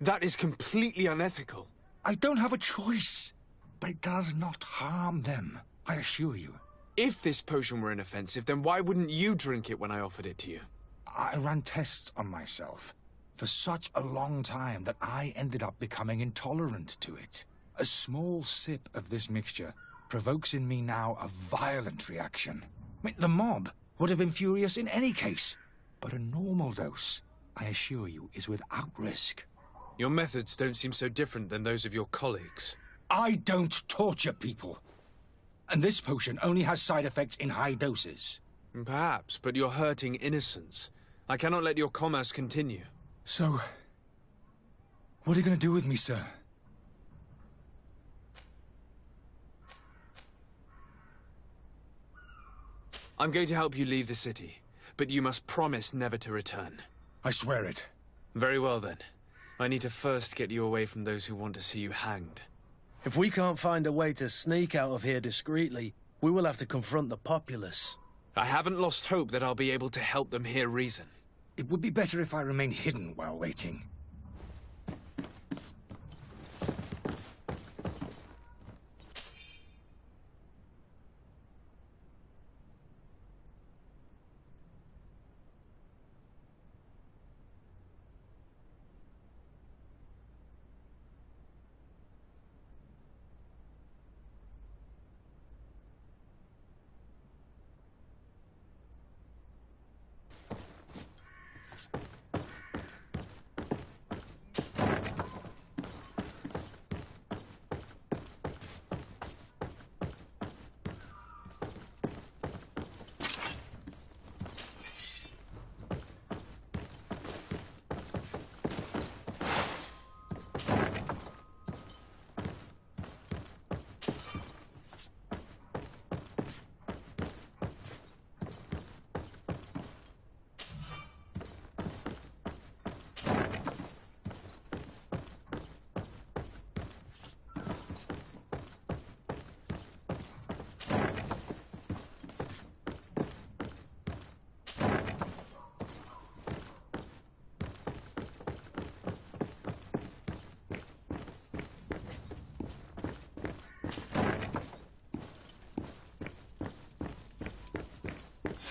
That is completely unethical. I don't have a choice, but it does not harm them, I assure you. If this potion were inoffensive, then why wouldn't you drink it when I offered it to you? I ran tests on myself for such a long time that I ended up becoming intolerant to it. A small sip of this mixture provokes in me now a violent reaction. The mob would have been furious in any case, but a normal dose, I assure you, is without risk. Your methods don't seem so different than those of your colleagues. I don't torture people. And this potion only has side effects in high doses. Perhaps, but you're hurting innocents. I cannot let your commerce continue. So, what are you going to do with me, sir? I'm going to help you leave the city, but you must promise never to return. I swear it. Very well, then. I need to first get you away from those who want to see you hanged. If we can't find a way to sneak out of here discreetly, we will have to confront the populace. I haven't lost hope that I'll be able to help them hear reason. It would be better if I remain hidden while waiting.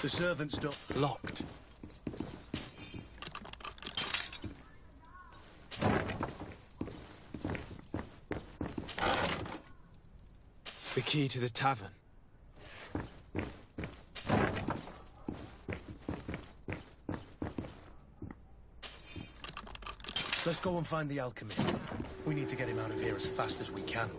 The servant's door locked. The key to the tavern. Let's go and find the alchemist. We need to get him out of here as fast as we can.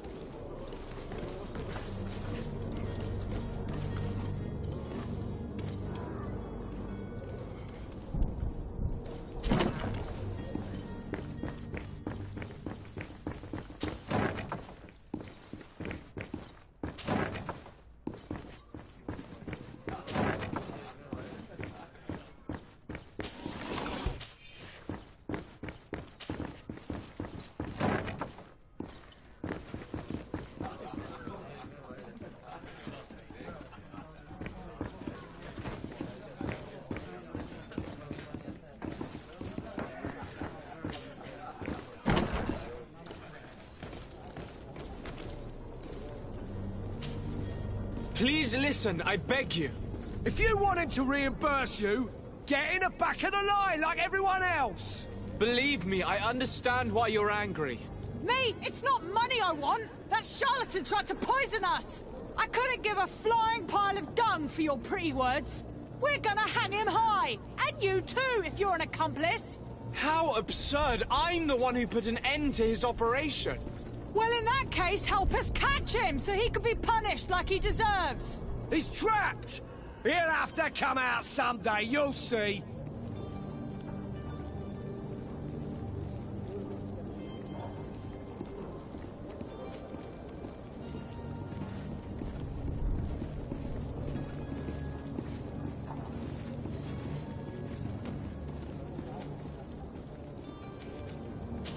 Please listen, I beg you. If you want him to reimburse you, get in the back of the line like everyone else. Believe me, I understand why you're angry. Me? It's not money I want. That charlatan tried to poison us. I couldn't give a flying pile of dung for your pretty words. We're gonna hang him high. And you too, if you're an accomplice. How absurd! I'm the one who put an end to his operation. Well, in that case, help us catch him so he can be punished like he deserves. He's trapped. He'll have to come out someday, you'll see.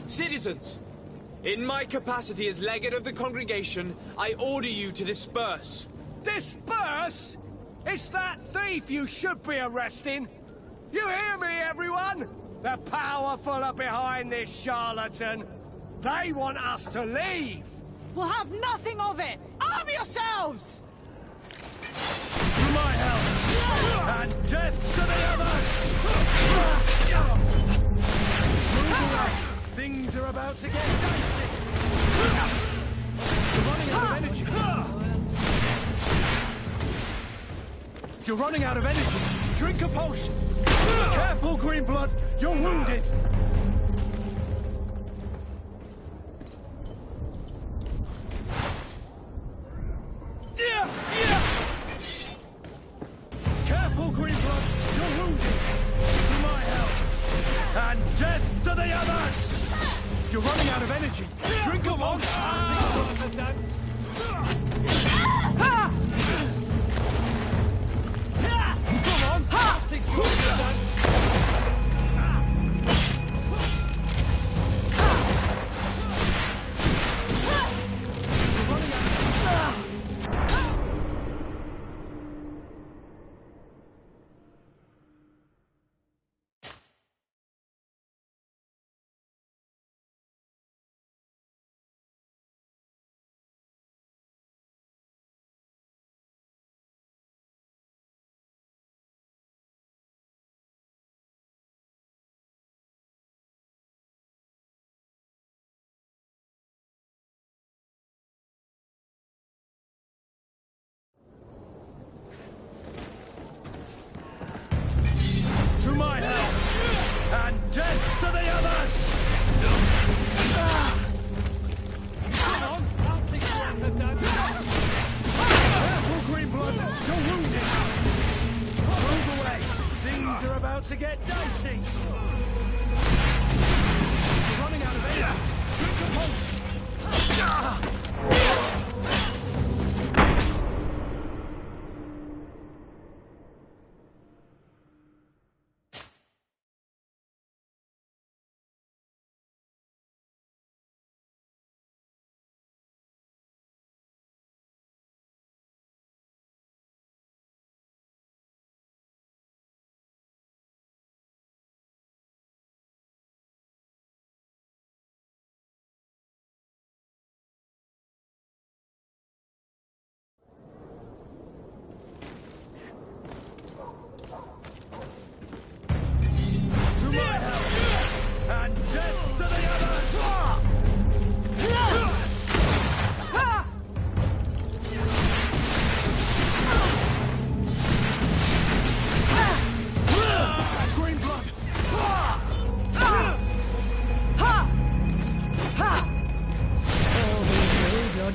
Citizens! In my capacity as legate of the congregation, I order you to disperse. Disperse? It's that thief you should be arresting. You hear me, everyone? The powerful are behind this charlatan. They want us to leave. We'll have nothing of it. Arm yourselves! To my help! And death to the others! Move away! Things are about to get dicey! You're running out of energy! You're running out of energy! Drink a potion! Careful, Greenblood! You're wounded! Careful, Greenblood! You're wounded! To my help! And death to the others! You're running out of energy. Drink a potion. To my help! And death to the others! Come on, I'll think you after that. Careful, Greenblood! You're wounded! Move away! Things are about to get dicey! You're running out of energy! Shoot the post!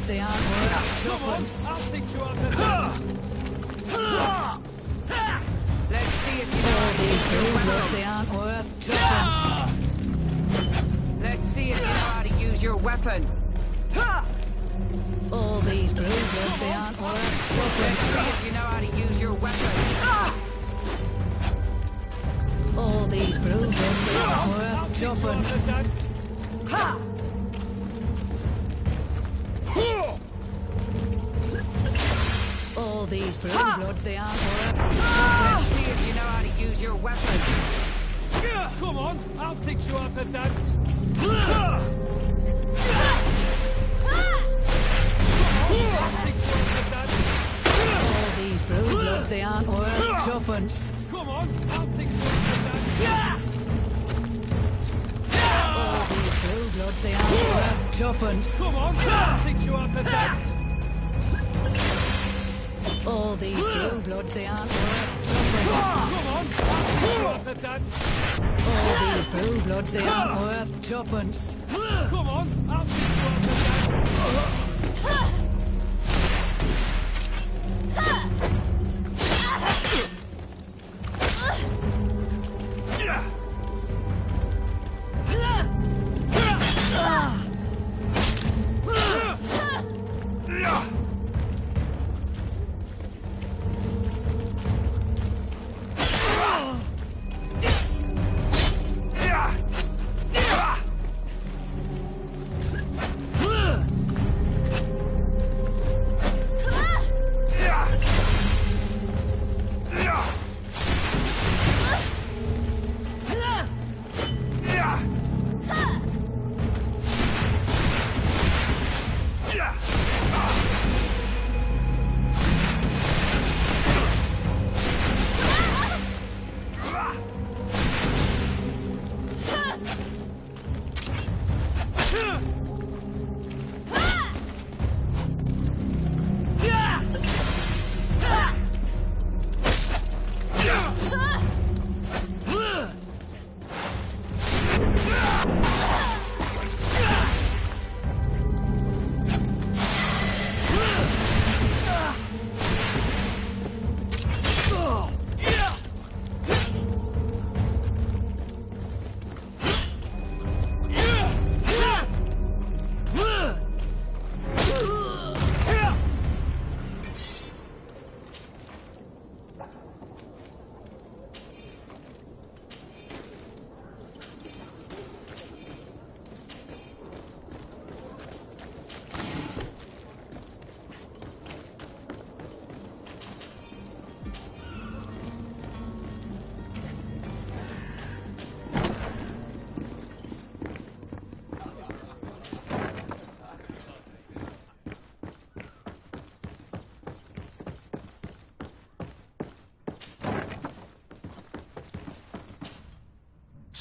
They aren't worth tuppence. I'll fix you up at Let's see if you know these rules. They aren't worth tuppence. Let's see if you know how to use your weapon. All these rules, they aren't worth tuppence. Let's see if you know how to use your weapon. All these rules, they aren't worth tuppence. All these bloods, they aren't worth. Let's see if you know how to use your weapon. Come on, I'll teach you how to dance. All these bloods, they aren't worth tuppence. Come on, I'll teach you how to dance. All these bloods, they aren't worth tuppence. Come on, I'll teach you how to dance. All these bloods, they aren't worth tuppence. Come on, I'll teach you how to dance. All these bloods, they aren't worth tuppence. Come on, I'll teach you how to dance.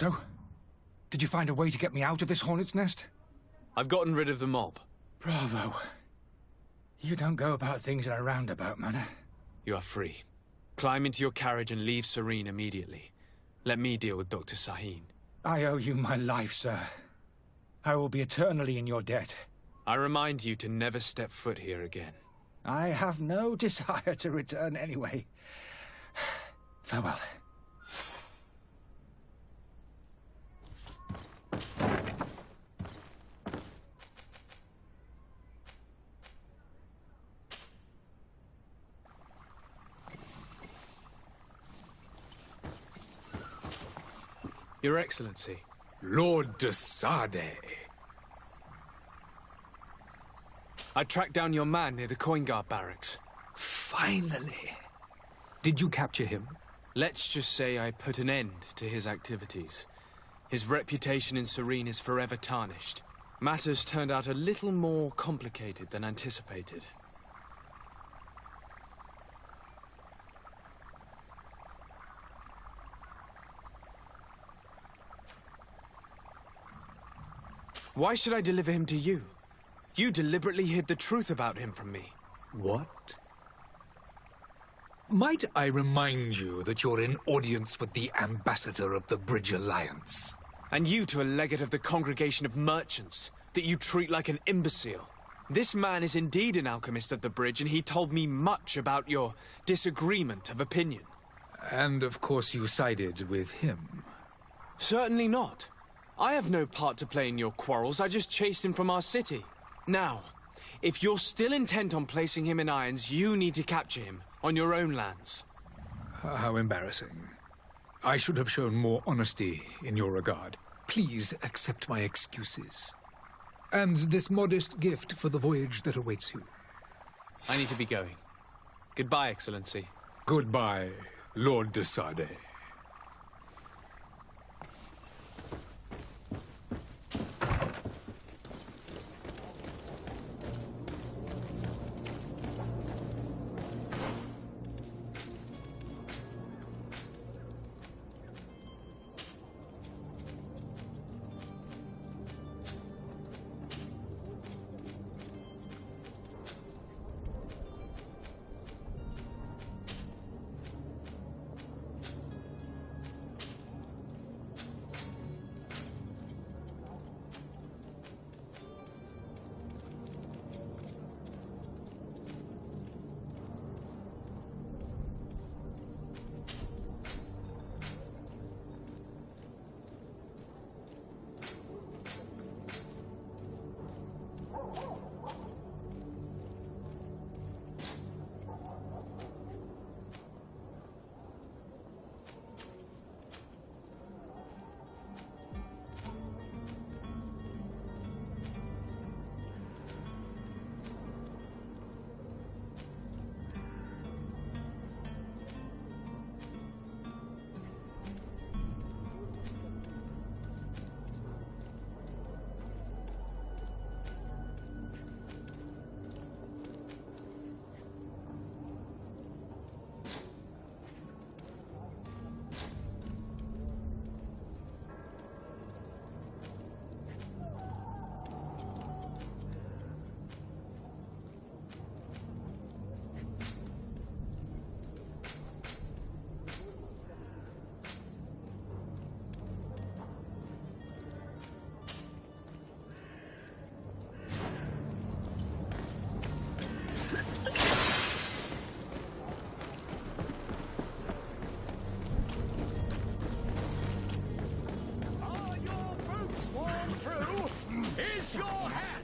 So? Did you find a way to get me out of this hornet's nest? I've gotten rid of the mob. Bravo. You don't go about things in a roundabout manner. You are free. Climb into your carriage and leave Serene immediately. Let me deal with Dr. Sahin. I owe you my life, sir. I will be eternally in your debt. I remind you to never step foot here again. I have no desire to return anyway. Farewell. Your Excellency. Lord de Sade. I tracked down your man near the Coin Guard barracks. Finally. Did you capture him? Let's just say I put an end to his activities. His reputation in Serene is forever tarnished. Matters turned out a little more complicated than anticipated. Why should I deliver him to you? You deliberately hid the truth about him from me. What? Might I remind you that you're in audience with the ambassador of the Bridge Alliance? And you to a legate of the Congregation of Merchants, that you treat like an imbecile. This man is indeed an alchemist of the Bridge, and he told me much about your disagreement of opinion. And of course you sided with him. Certainly not. I have no part to play in your quarrels. I just chased him from our city. Now, if you're still intent on placing him in irons, you need to capture him on your own lands. How embarrassing. I should have shown more honesty in your regard. Please accept my excuses. And this modest gift for the voyage that awaits you. I need to be going. Goodbye, Excellency. Goodbye, Lord de Sade.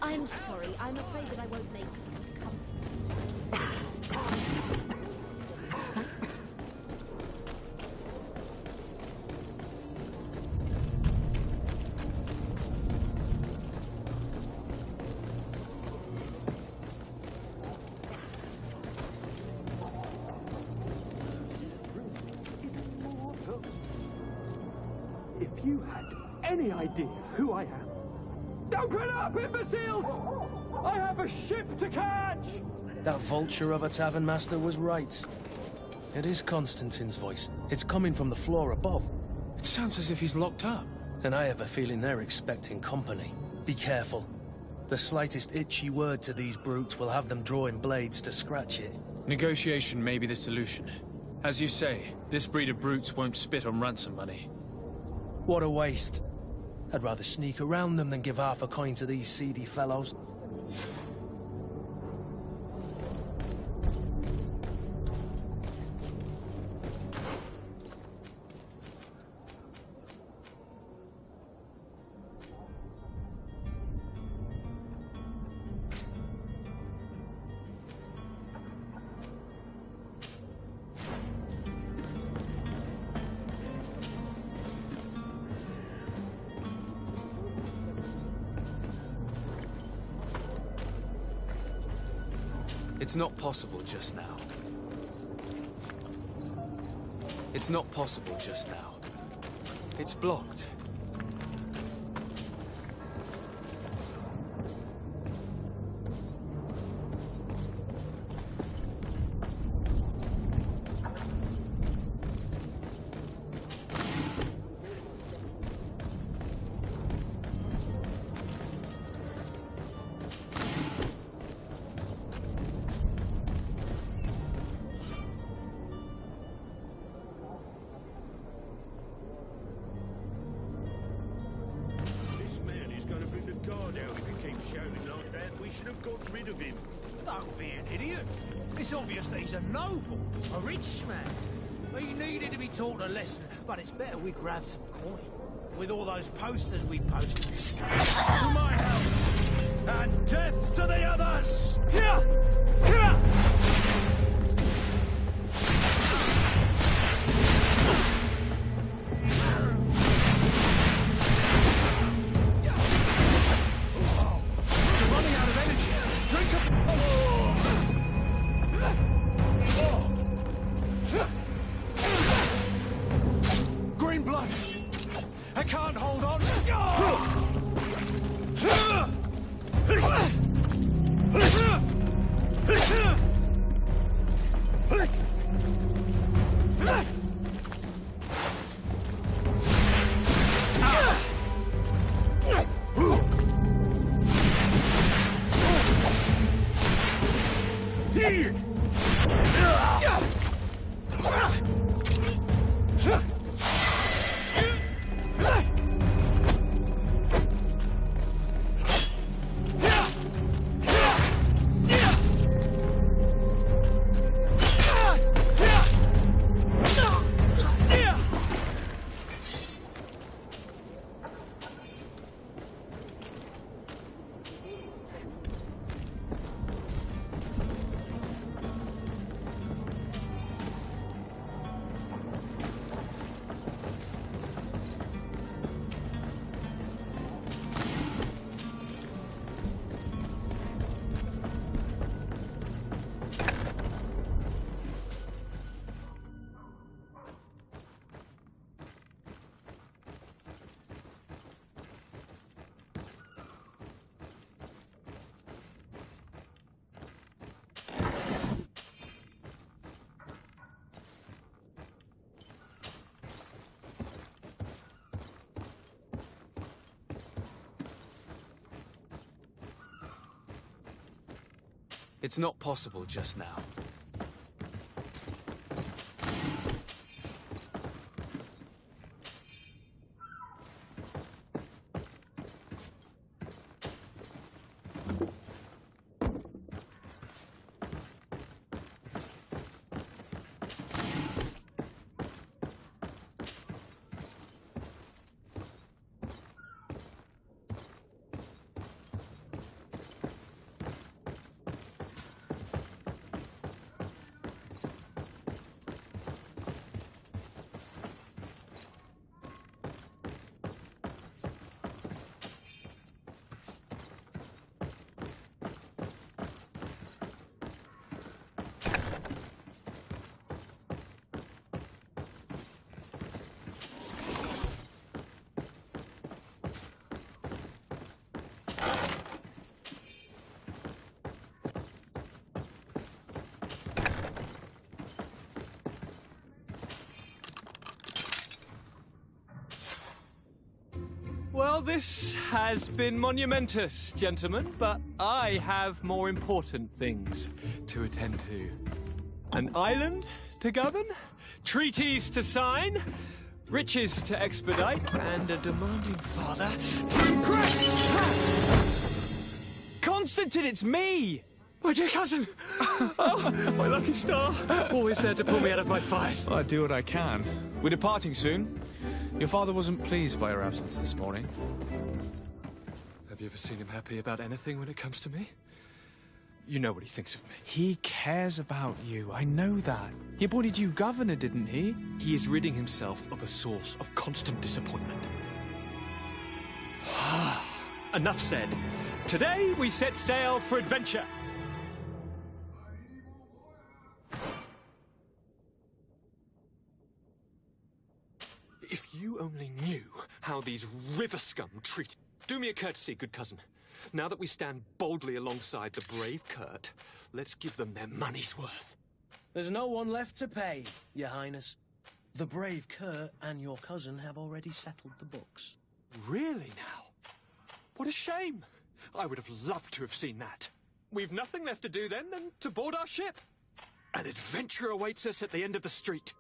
I'm sorry. I'm afraid that I won't make If you had any idea who I am. Open up, imbeciles! I have a ship to catch! That vulture of a tavern master was right. It is Constantine's voice. It's coming from the floor above. It sounds sounds as if he's locked up. And I have a feeling they're expecting company. Be careful. The slightest itchy word to these brutes will have them drawing blades to scratch it. Negotiation may be the solution. As you say, this breed of brutes won't spit on ransom money. What a waste. I'd rather sneak around them than give half a coin to these seedy fellows. It's not possible just now. It's not possible just now. It's blocked. But it's better we grab some coin. With all those posters we posted. To my help! And death to the others! You're running out of energy. Drink a potion. Green blood! I can't hold on! It's not possible just now. this has been monumentous, gentlemen, but I have more important things to attend to. An island to govern, treaties to sign, riches to expedite, and a demanding father to impress! Constantine, it's me! My dear cousin! Oh, my lucky star! Always there to pull me out of my fires. Well, I do what I can. We're departing soon. Your father wasn't pleased by your absence this morning. Have you ever seen him happy about anything when it comes to me? You know what he thinks of me. He cares about you, I know that. He appointed you governor, didn't he? He is ridding himself of a source of constant disappointment. Enough said. Today we set sail for adventure. If you only knew how these river scum treat... Do me a courtesy, good cousin. Now that we stand boldly alongside the brave Kurt, let's give them their money's worth. There's no one left to pay, Your Highness. The brave Kurt and your cousin have already settled the books. Really now? What a shame. I would have loved to have seen that. We've nothing left to do then than to board our ship. An adventure awaits us at the end of the street.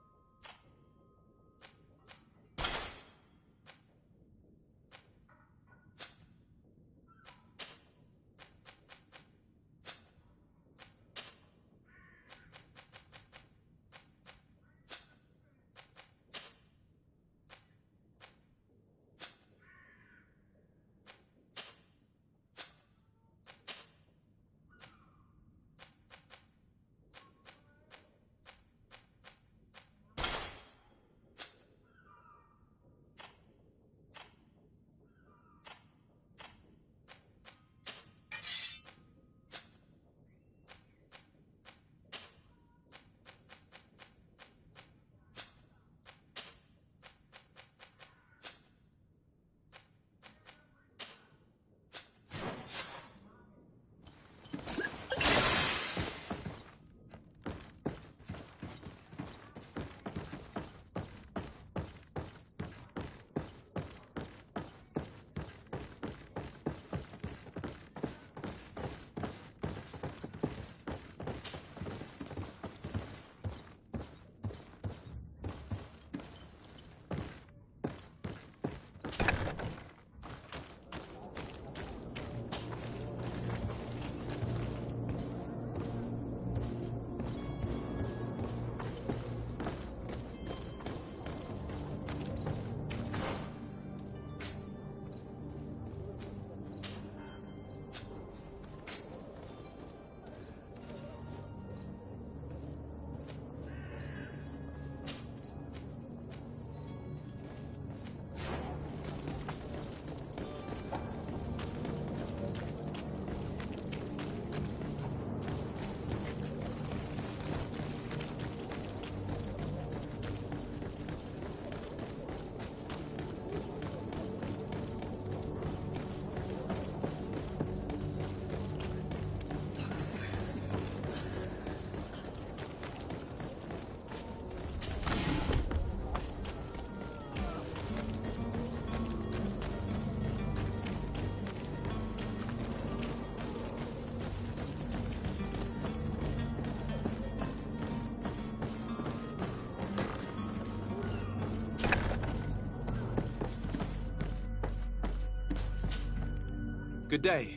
Good day.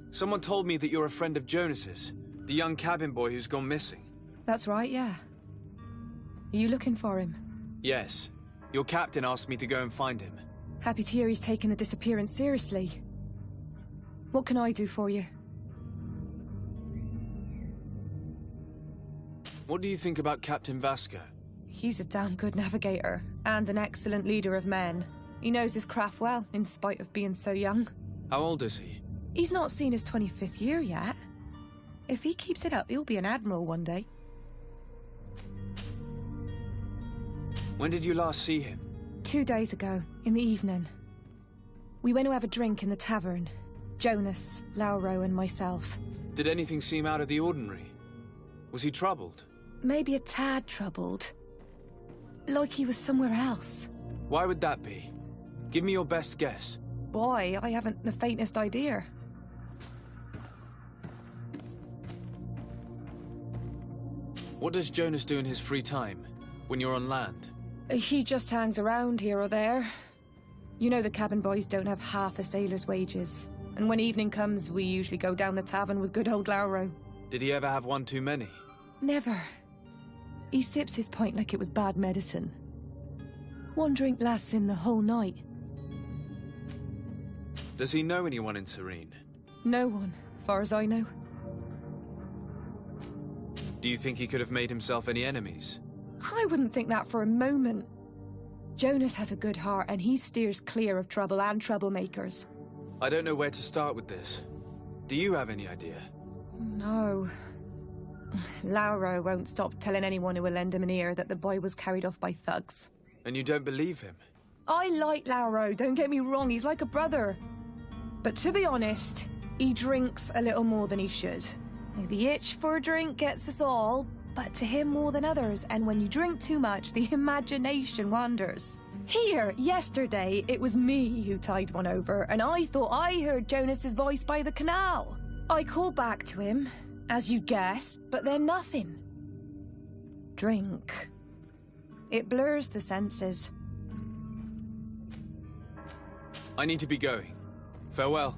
Someone told me that you're a friend of Jonas's, the young cabin boy who's gone missing. That's right, yeah. Are you looking for him? Yes. Your captain asked me to go and find him. Happy to hear he's taken the disappearance seriously. What can I do for you? What do you think about Captain Vasco? He's a damn good navigator, and an excellent leader of men. He knows his craft well, in spite of being so young. How old is he? He's not seen his 25th year yet. If he keeps it up, he'll be an admiral one day. When did you last see him? 2 days ago, in the evening. We went to have a drink in the tavern. Jonas, Lauro, and myself. Did anything seem out of the ordinary? Was he troubled? Maybe a tad troubled. Like he was somewhere else. Why would that be? Give me your best guess. boy, I haven't the faintest idea. What does Jonas do in his free time, when you're on land? He just hangs around here or there. You know the cabin boys don't have half a sailor's wages. And when evening comes, we usually go down the tavern with good old Lauro. Did he ever have one too many? Never. He sips his pint like it was bad medicine. One drink lasts him the whole night. Does he know anyone in Serene? No one, far as I know. Do you think he could have made himself any enemies? I wouldn't think that for a moment. Jonas has a good heart and he steers clear of trouble and troublemakers. I don't know where to start with this. Do you have any idea? No. Lauro won't stop telling anyone who will lend him an ear that the boy was carried off by thugs. And you don't believe him? I like Lauro, don't get me wrong, he's like a brother. But to be honest, he drinks a little more than he should. The itch for a drink gets us all, but to him more than others, and when you drink too much, the imagination wanders. Here, yesterday, it was me who tied one over, and I thought I heard Jonas's voice by the canal. I called back to him, as you guessed, but then nothing. Drink. It blurs the senses. I need to be going. Farewell.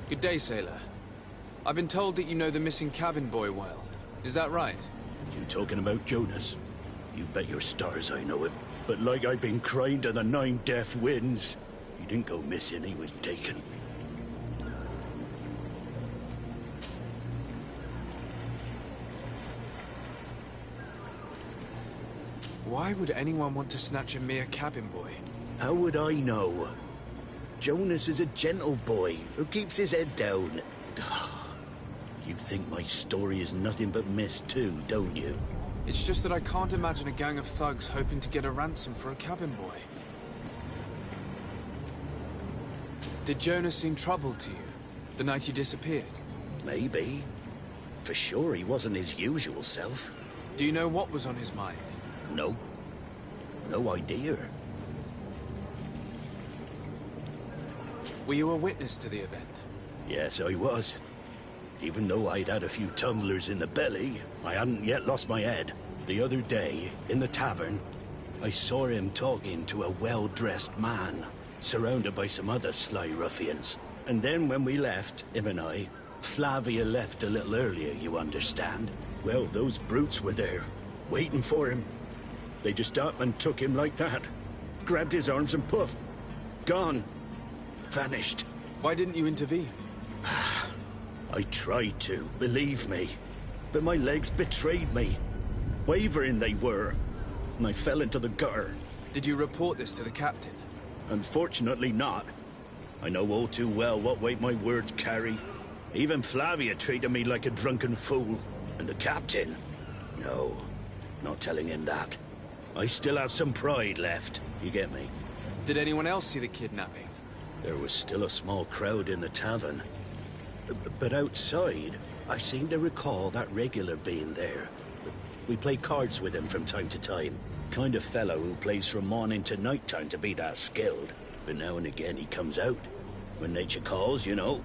Good day, sailor. I've been told that you know the missing cabin boy well. Is that right? You talking about Jonas? You bet your stars I know him. But like I've been crying to the 9 deaf winds, he didn't go missing, he was taken. Why would anyone want to snatch a mere cabin boy? How would I know? Jonas is a gentle boy who keeps his head down. You think my story is nothing but mist too, don't you? It's just that I can't imagine a gang of thugs hoping to get a ransom for a cabin boy. Did Jonas seem troubled to you, the night he disappeared? Maybe. For sure he wasn't his usual self. Do you know what was on his mind? No. No idea. Were you a witness to the event? Yes, I was. Even though I'd had a few tumblers in the belly, I hadn't yet lost my head. The other day, in the tavern, I saw him talking to a well-dressed man, surrounded by some other sly ruffians. And then when we left, him and I, Flavia left a little earlier, you understand. Well, those brutes were there, waiting for him. They just up and took him like that. Grabbed his arms and poof. Gone. Vanished. Why didn't you intervene? I tried to, believe me. But my legs betrayed me. Wavering they were. And I fell into the gutter. Did you report this to the captain? Unfortunately not. I know all too well what weight my words carry. Even Flavia treated me like a drunken fool. And the captain? No, not telling him that. I still have some pride left, you get me? Did anyone else see the kidnapping? There was still a small crowd in the tavern. But outside, I seem to recall that regular being there. We play cards with him from time to time. Kind of fellow who plays from morning to night time to be that skilled. But now and again he comes out. When nature calls, you know.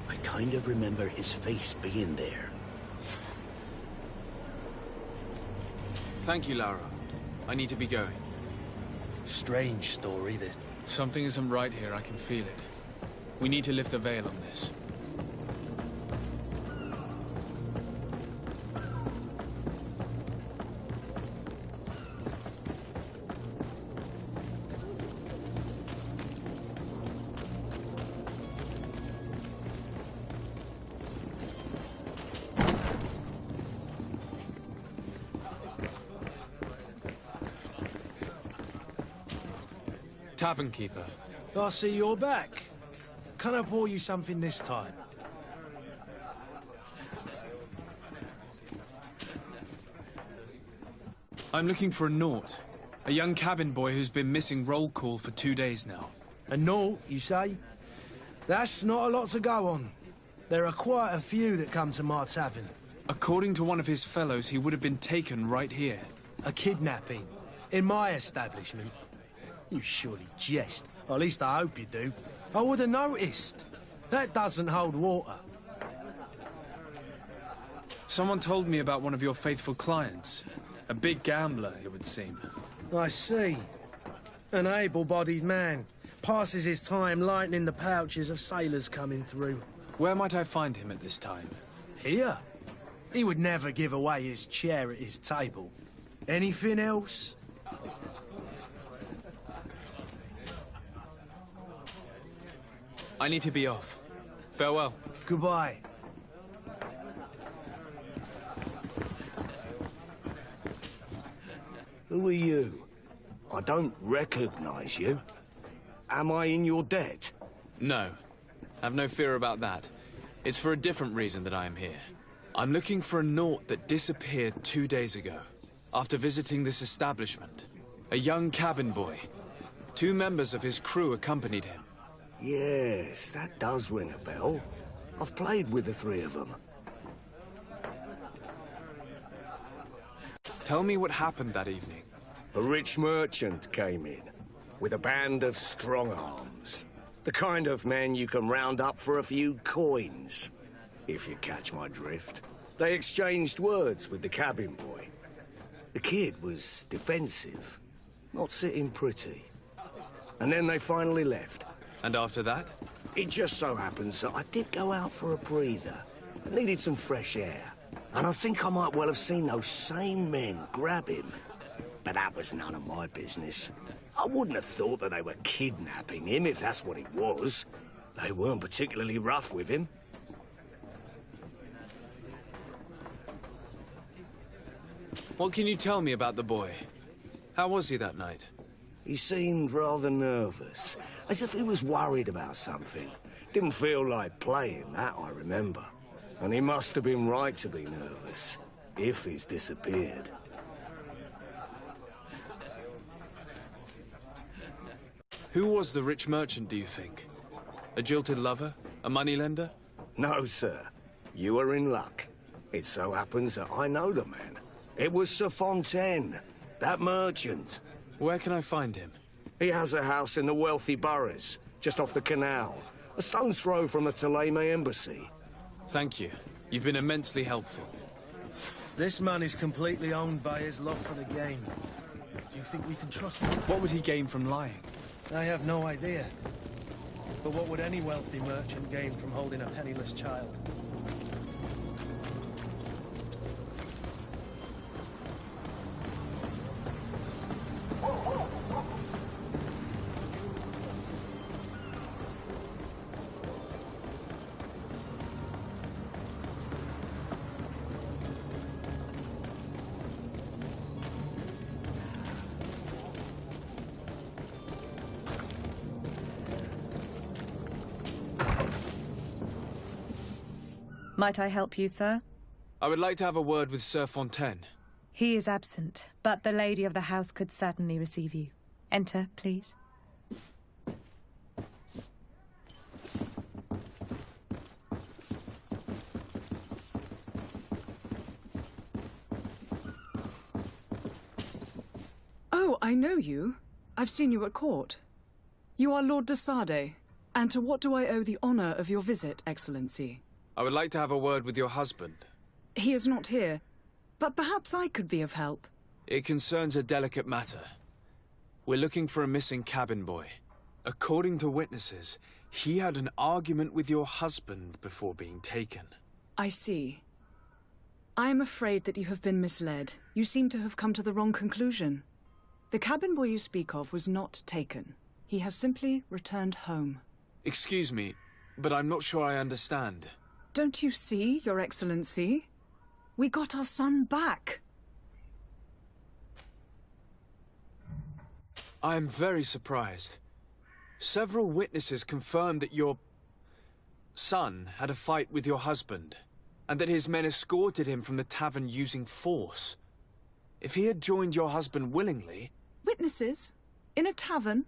I kind of remember his face being there. Thank you, Laura. I need to be going. Strange story, this. Something isn't right here, I can feel it. We need to lift the veil on this. Tavern keeper. I see you're back. Can I pour you something this time? I'm looking for a Naut. A young cabin boy who's been missing roll call for 2 days now. A Naut, you say? That's not a lot to go on. There are quite a few that come to my tavern. According to one of his fellows, he would have been taken right here. A kidnapping? In my establishment? You surely jest. Or at least I hope you do. I would have noticed. That doesn't hold water. Someone told me about one of your faithful clients. A big gambler, it would seem. I see. An able-bodied man. Passes his time lightening the pouches of sailors coming through. Where might I find him at this time? Here? He would never give away his chair at his table. Anything else? I need to be off. Farewell. Goodbye. Who are you? I don't recognize you. Am I in your debt? No. Have no fear about that. It's for a different reason that I am here. I'm looking for a Naut that disappeared 2 days ago, after visiting this establishment. A young cabin boy. 2 members of his crew accompanied him. Yes, that does ring a bell. I've played with the 3 of them. Tell me what happened that evening. A rich merchant came in, with a band of strong arms. The kind of men you can round up for a few coins, if you catch my drift. They exchanged words with the cabin boy. The kid was defensive, not sitting pretty. And then they finally left. And after that? It just so happens that I did go out for a breather. I needed some fresh air. And I think I might well have seen those same men grab him. But that was none of my business. I wouldn't have thought that they were kidnapping him, if that's what it was. They weren't particularly rough with him. What can you tell me about the boy? How was he that night? He seemed rather nervous, as if he was worried about something. Didn't feel like playing, that I remember. And he must have been right to be nervous, if he's disappeared. Who was the rich merchant, do you think? A jilted lover? A moneylender? No, sir. You are in luck. It so happens that I know the man. It was Sir Fontaine, that merchant. Where can I find him? He has a house in the wealthy boroughs, just off the canal. A stone's throw from the Theleme embassy. Thank you. You've been immensely helpful. This man is completely owned by his love for the game. Do you think we can trust him? What would he gain from lying? I have no idea. But what would any wealthy merchant gain from holding a penniless child? Might I help you, sir? I would like to have a word with Sir Fontaine. He is absent, but the lady of the house could certainly receive you. Enter, please. Oh, I know you. I've seen you at court. You are Lord de Sardet. And to what do I owe the honor of your visit, Excellency? I would like to have a word with your husband. He is not here, but perhaps I could be of help. It concerns a delicate matter. We're looking for a missing cabin boy. According to witnesses, he had an argument with your husband before being taken. I see. I am afraid that you have been misled. You seem to have come to the wrong conclusion. The cabin boy you speak of was not taken. He has simply returned home. Excuse me, but I'm not sure I understand. Don't you see, Your Excellency? We got our son back. I am very surprised. Several witnesses confirmed that your son had a fight with your husband, and that his men escorted him from the tavern using force. If he had joined your husband willingly... Witnesses? In a tavern?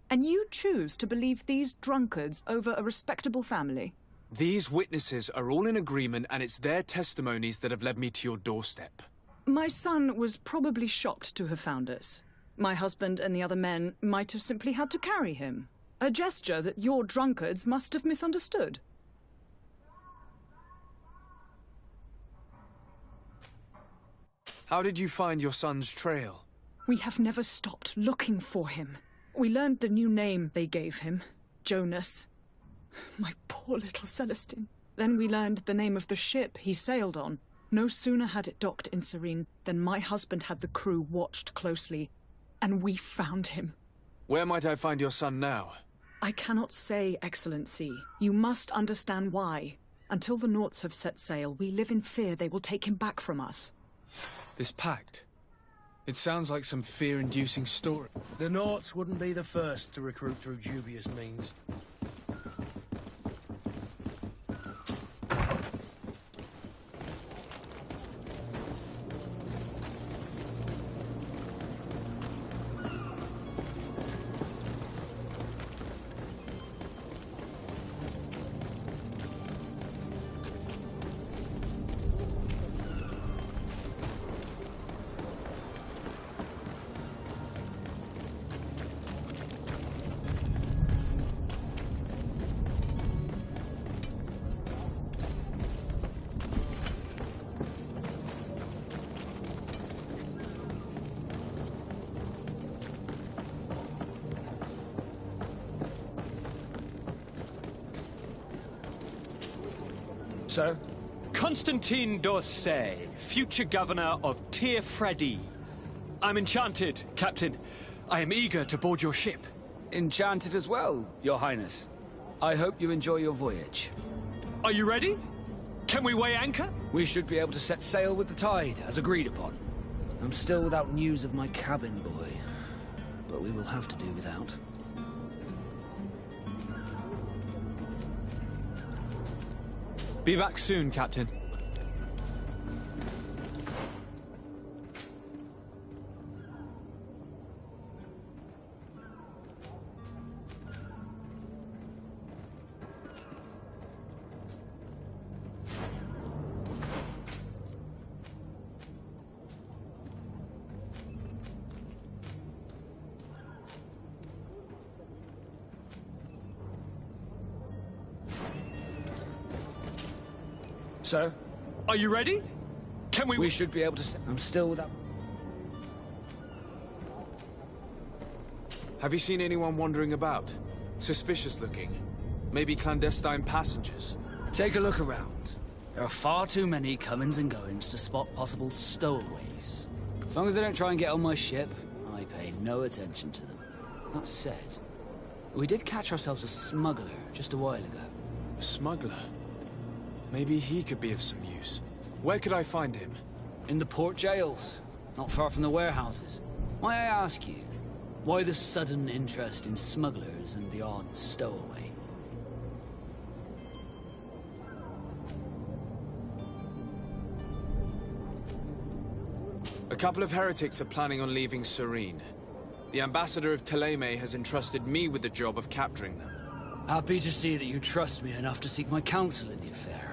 And you choose to believe these drunkards over a respectable family? These witnesses are all in agreement, and it's their testimonies that have led me to your doorstep. My son was probably shocked to have found us. My husband and the other men might have simply had to carry him. A gesture that your drunkards must have misunderstood. How did you find your son's trail? We have never stopped looking for him. We learned the new name they gave him, Jonas. My poor little Celestine. Then we learned the name of the ship he sailed on. No sooner had it docked in Serene than my husband had the crew watched closely, and we found him. Where might I find your son now? I cannot say, Excellency. You must understand why. Until the Nauts have set sail, we live in fear they will take him back from us. This pact. It sounds like some fear-inducing story. The Nauts wouldn't be the first to recruit through dubious means. Sir? Constantine d'Orsay, future governor of Tir Freddy. I'm enchanted, Captain. I am eager to board your ship. Enchanted as well, Your Highness. I hope you enjoy your voyage. Are you ready? Can we weigh anchor? We should be able to set sail with the tide, as agreed upon. I'm still without news of my cabin boy, but we will have to do without. Be back soon, Captain. Sir? Are you ready? Can we... We should be able to... I'm still without... Have you seen anyone wandering about? Suspicious looking. Maybe clandestine passengers? Take a look around. There are far too many comings and goings to spot possible stowaways. As long as they don't try and get on my ship, I pay no attention to them. That said, we did catch ourselves a smuggler just a while ago. A smuggler? Maybe he could be of some use. Where could I find him? In the port jails, not far from the warehouses. May I ask you, why the sudden interest in smugglers and the odd stowaway? A couple of heretics are planning on leaving Serene. The ambassador of Thélème has entrusted me with the job of capturing them. Happy to see that you trust me enough to seek my counsel in the affair.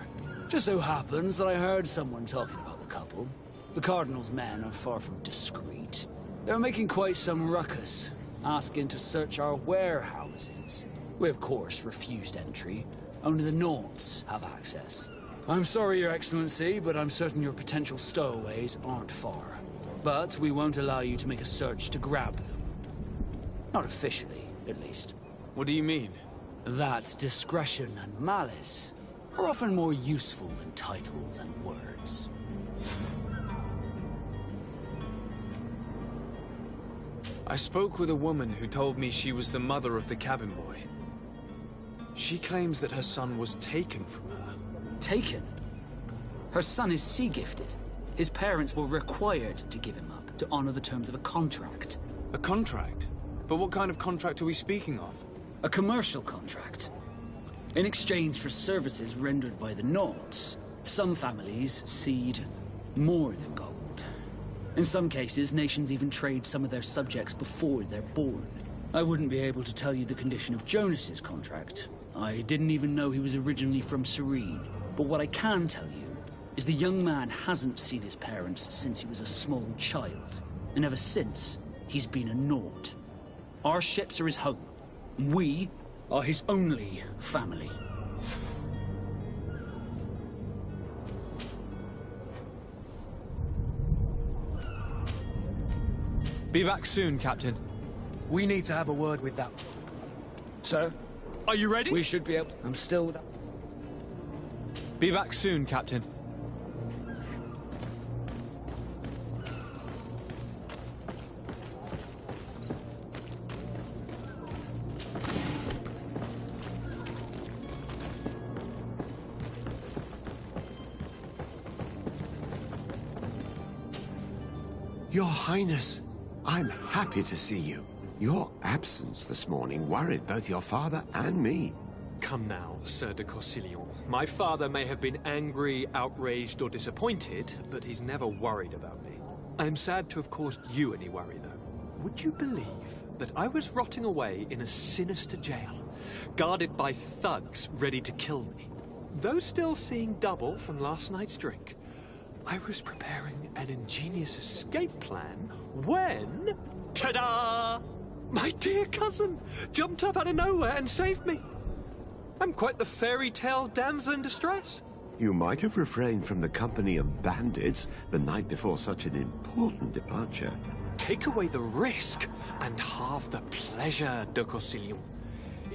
Just so happens that I heard someone talking about the couple. The Cardinal's men are far from discreet. They're making quite some ruckus, asking to search our warehouses. We, of course, refused entry. Only the Nauts have access. I'm sorry, Your Excellency, but I'm certain your potential stowaways aren't far. But we won't allow you to make a search to grab them. Not officially, at least. What do you mean? That discretion and malice are often more useful than titles and words. I spoke with a woman who told me she was the mother of the cabin boy. She claims that her son was taken from her. Taken? Her son is sea-gifted. His parents were required to give him up to honor the terms of a contract. A contract? But what kind of contract are we speaking of? A commercial contract. In exchange for services rendered by the Nords, some families cede more than gold. In some cases, nations even trade some of their subjects before they're born. I wouldn't be able to tell you the condition of Jonas's contract. I didn't even know he was originally from Serene. But what I can tell you is the young man hasn't seen his parents since he was a small child. And ever since, he's been a Nord. Our ships are his home. We are his only family. Be back soon, Captain. We need to have a word with that. Sir? Are you ready? We should be able... I'm still... Be back soon, Captain. Your Highness, I'm happy to see you. Your absence this morning worried both your father and me. Come now, Sir de Corsillon. My father may have been angry, outraged, or disappointed, but he's never worried about me. I'm sad to have caused you any worry, though. Would you believe that I was rotting away in a sinister jail, guarded by thugs ready to kill me? Though still seeing double from last night's drink, I was preparing an ingenious escape plan when... Ta-da! My dear cousin jumped up out of nowhere and saved me. I'm quite the fairy tale damsel in distress. You might have refrained from the company of bandits the night before such an important departure. Take away the risk and halve the pleasure, de Corsillon.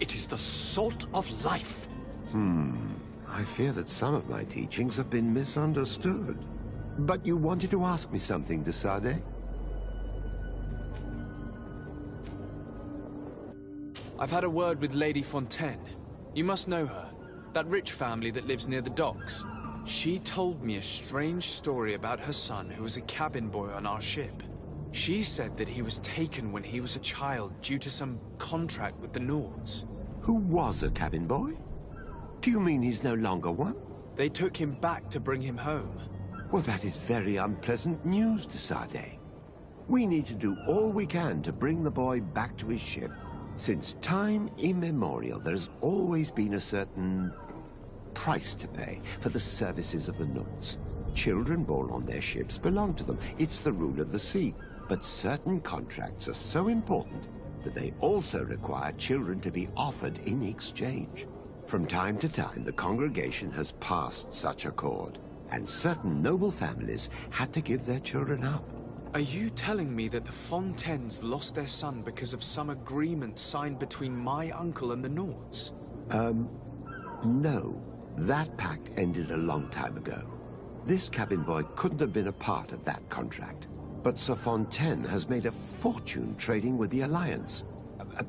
It is the salt of life. I fear that some of my teachings have been misunderstood. But you wanted to ask me something, de Sade? I've had a word with Lady Fontaine. You must know her. That rich family that lives near the docks. She told me a strange story about her son who was a cabin boy on our ship. She said that he was taken when he was a child due to some contract with the Nords. Who was a cabin boy? Do you mean he's no longer one? They took him back to bring him home. Well, that is very unpleasant news, de Sade. We need to do all we can to bring the boy back to his ship. Since time immemorial, there has always been a certain price to pay for the services of the Nords. Children born on their ships belong to them. It's the rule of the sea. But certain contracts are so important that they also require children to be offered in exchange. From time to time, the congregation has passed such accord, and certain noble families had to give their children up. Are you telling me that the Fontaines lost their son because of some agreement signed between my uncle and the Nords? No. That pact ended a long time ago. This cabin boy couldn't have been a part of that contract. But Sir Fontaine has made a fortune trading with the Alliance,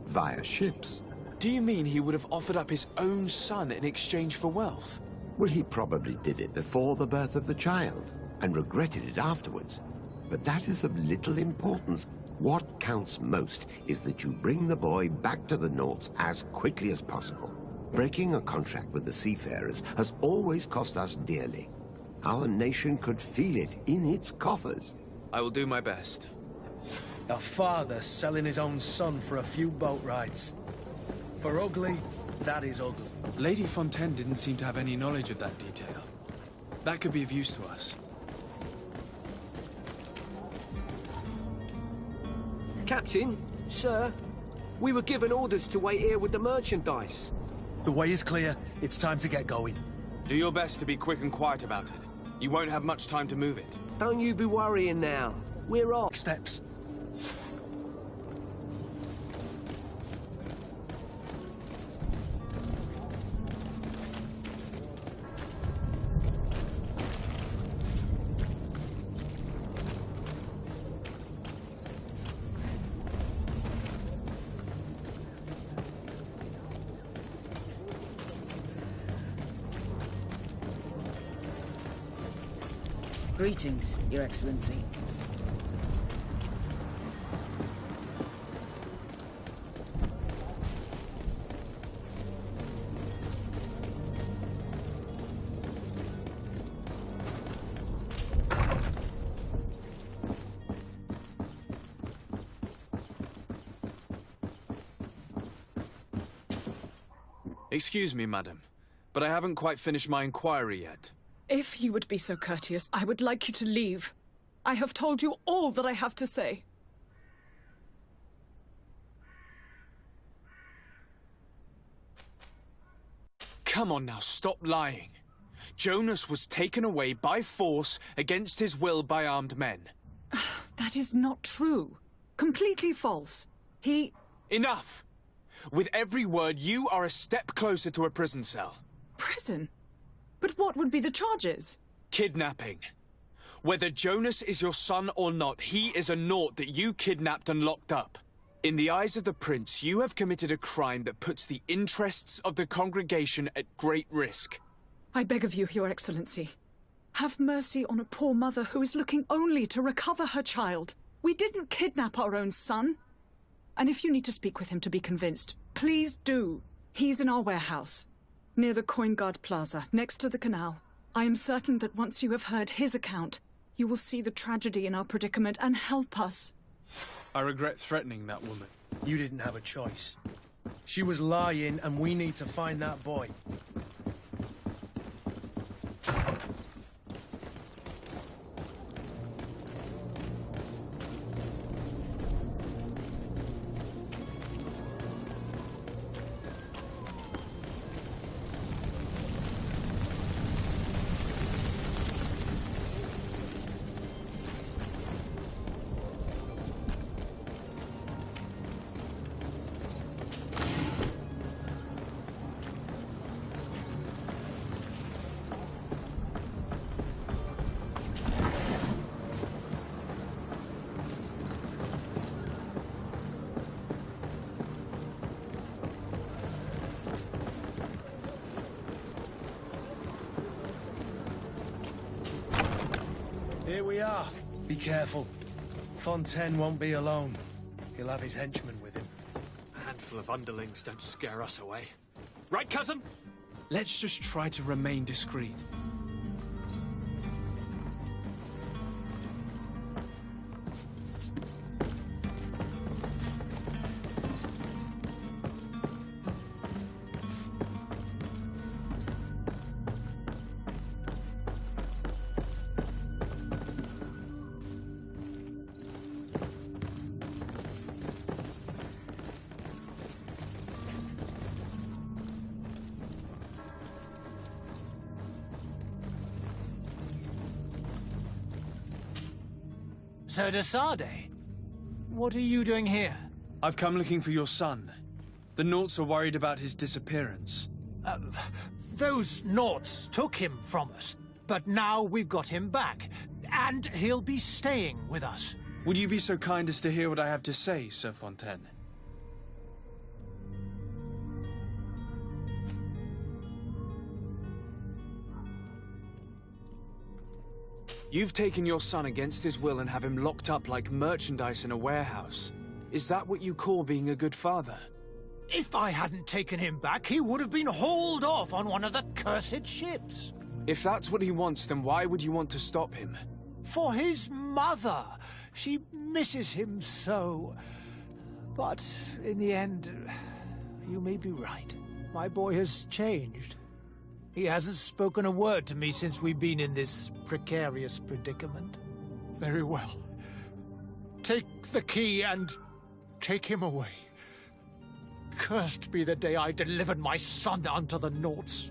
via ships. Do you mean he would have offered up his own son in exchange for wealth? Well, he probably did it before the birth of the child, and regretted it afterwards. But that is of little importance. What counts most is that you bring the boy back to the Nords as quickly as possible. Breaking a contract with the seafarers has always cost us dearly. Our nation could feel it in its coffers. I will do my best. A father selling his own son for a few boat rides. For ugly, that is ugly. Lady Fontaine didn't seem to have any knowledge of that detail. That could be of use to us. Captain, sir, we were given orders to wait here with the merchandise. The way is clear. It's time to get going. Do your best to be quick and quiet about it. You won't have much time to move it. Don't you be worrying now. We're off. Steps. Greetings, Your Excellency. Excuse me, madam, but I haven't quite finished my inquiry yet. If you would be so courteous, I would like you to leave. I have told you all that I have to say. Come on now, stop lying. Jonas was taken away by force against his will by armed men. That is not true. Completely false. He... Enough! With every word, you are a step closer to a prison cell. Prison? But what would be the charges? Kidnapping. Whether Jonas is your son or not, he is a naught that you kidnapped and locked up. In the eyes of the prince, you have committed a crime that puts the interests of the congregation at great risk. I beg of you, Your Excellency. Have mercy on a poor mother who is looking only to recover her child. We didn't kidnap our own son. And if you need to speak with him to be convinced, please do. He's in our warehouse, near the Coin Guard Plaza, next to the canal. I am certain that once you have heard his account, you will see the tragedy in our predicament and help us. I regret threatening that woman. You didn't have a choice. She was lying, and we need to find that boy. Here we are. Be careful. Fontaine won't be alone. He'll have his henchmen with him. A handful of underlings don't scare us away. Right, cousin? Let's just try to remain discreet. Sir de Sardet, what are you doing here? I've come looking for your son. The Naughts are worried about his disappearance. Those Naughts took him from us, but now we've got him back, and he'll be staying with us. Would you be so kind as to hear what I have to say, Sir Fontaine? You've taken your son against his will and have him locked up like merchandise in a warehouse. Is that what you call being a good father? If I hadn't taken him back, he would have been hauled off on one of the cursed ships. If that's what he wants, then why would you want to stop him? For his mother. She misses him so. But in the end, you may be right. My boy has changed. He hasn't spoken a word to me since we've been in this precarious predicament. Very well. Take the key and take him away. Cursed be the day I delivered my son unto the Naughts.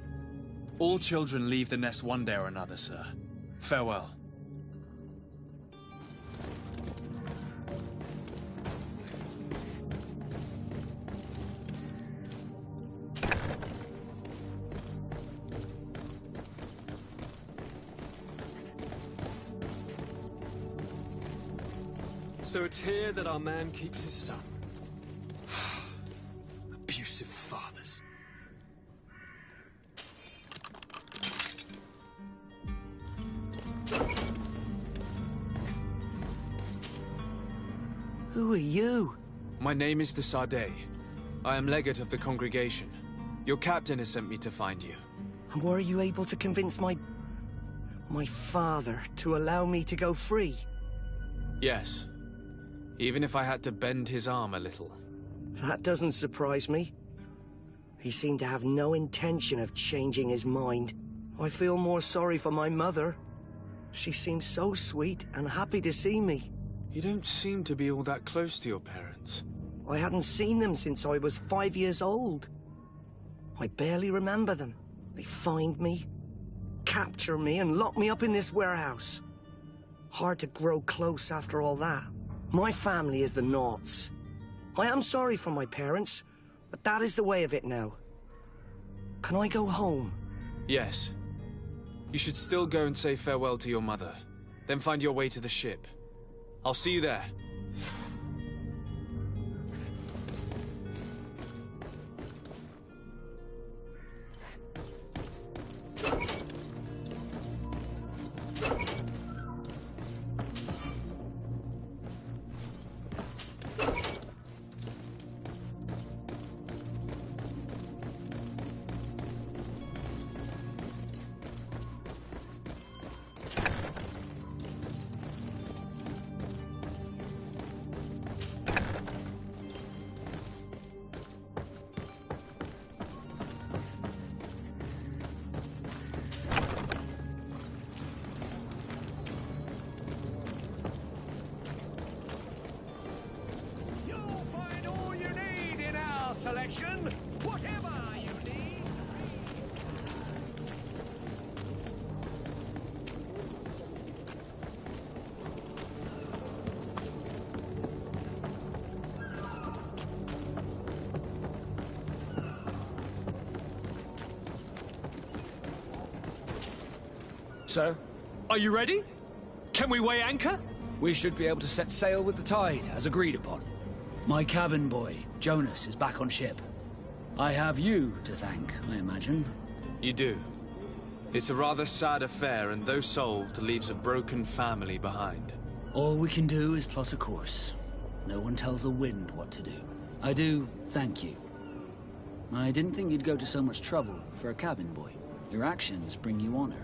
All children leave the nest one day or another, sir. Farewell. So it's here that our man keeps his son. Abusive fathers. Who are you? My name is de Sardet. I am legate of the congregation. Your captain has sent me to find you. And were you able to convince my father to allow me to go free? Yes. Even if I had to bend his arm a little. That doesn't surprise me. He seemed to have no intention of changing his mind. I feel more sorry for my mother. She seemed so sweet and happy to see me. You don't seem to be all that close to your parents. I hadn't seen them since I was 5 years old. I barely remember them. They find me, capture me, and lock me up in this warehouse. Hard to grow close after all that. My family is the Naughts. I am sorry for my parents, but that is the way of it now. Can I go home? Yes. You should still go and say farewell to your mother. Then find your way to the ship. I'll see you there. Selection, whatever you need. Sir? Are you ready? Can we weigh anchor? We should be able to set sail with the tide, as agreed upon. My cabin boy, Jonas, is back on ship. I have you to thank, I imagine. You do. It's a rather sad affair, and though solved, leaves a broken family behind. All we can do is plot a course. No one tells the wind what to do. I do thank you. I didn't think you'd go to so much trouble for a cabin boy. Your actions bring you honor.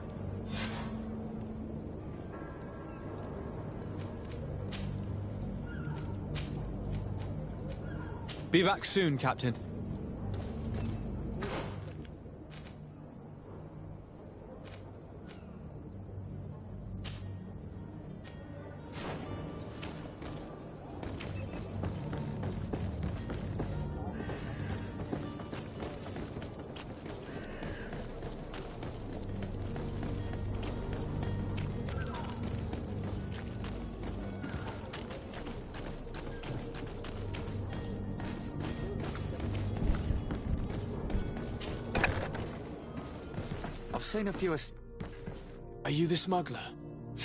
Be back soon, Captain. I've seen a few... Are you the smuggler?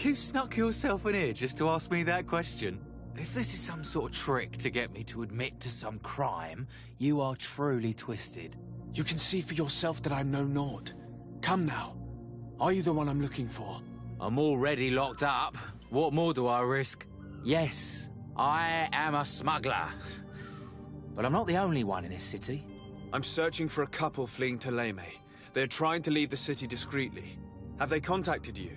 You snuck yourself in here just to ask me that question? If this is some sort of trick to get me to admit to some crime, you are truly twisted. You can see for yourself that I'm no naught. Come now. Are you the one I'm looking for? I'm already locked up. What more do I risk? Yes, I am a smuggler. But I'm not the only one in this city. I'm searching for a couple fleeing to Leme. They're trying to leave the city discreetly. Have they contacted you?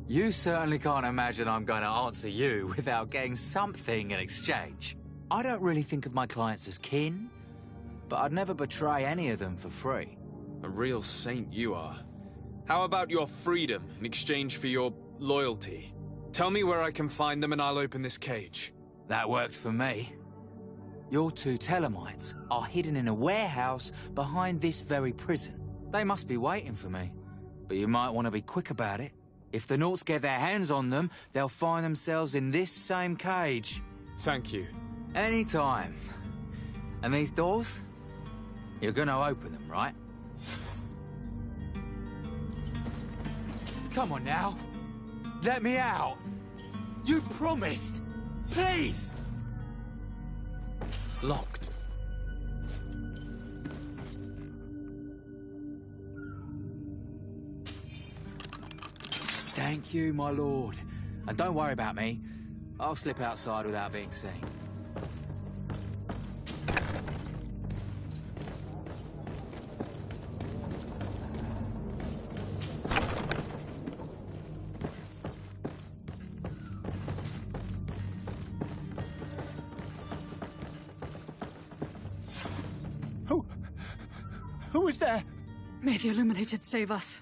You certainly can't imagine I'm going to answer you without getting something in exchange. I don't really think of my clients as kin, but I'd never betray any of them for free. A real saint you are. How about your freedom in exchange for your loyalty? Tell me where I can find them and I'll open this cage. That works for me. Your two Telemites are hidden in a warehouse behind this very prison. They must be waiting for me, but you might want to be quick about it. If the Naughts get their hands on them, they'll find themselves in this same cage. Thank you. Anytime. And these doors? You're gonna open them, right? Come on now. Let me out. You promised. Please! Locked. Thank you, my lord. And don't worry about me. I'll slip outside without being seen. Who is there? May the Illuminated save us.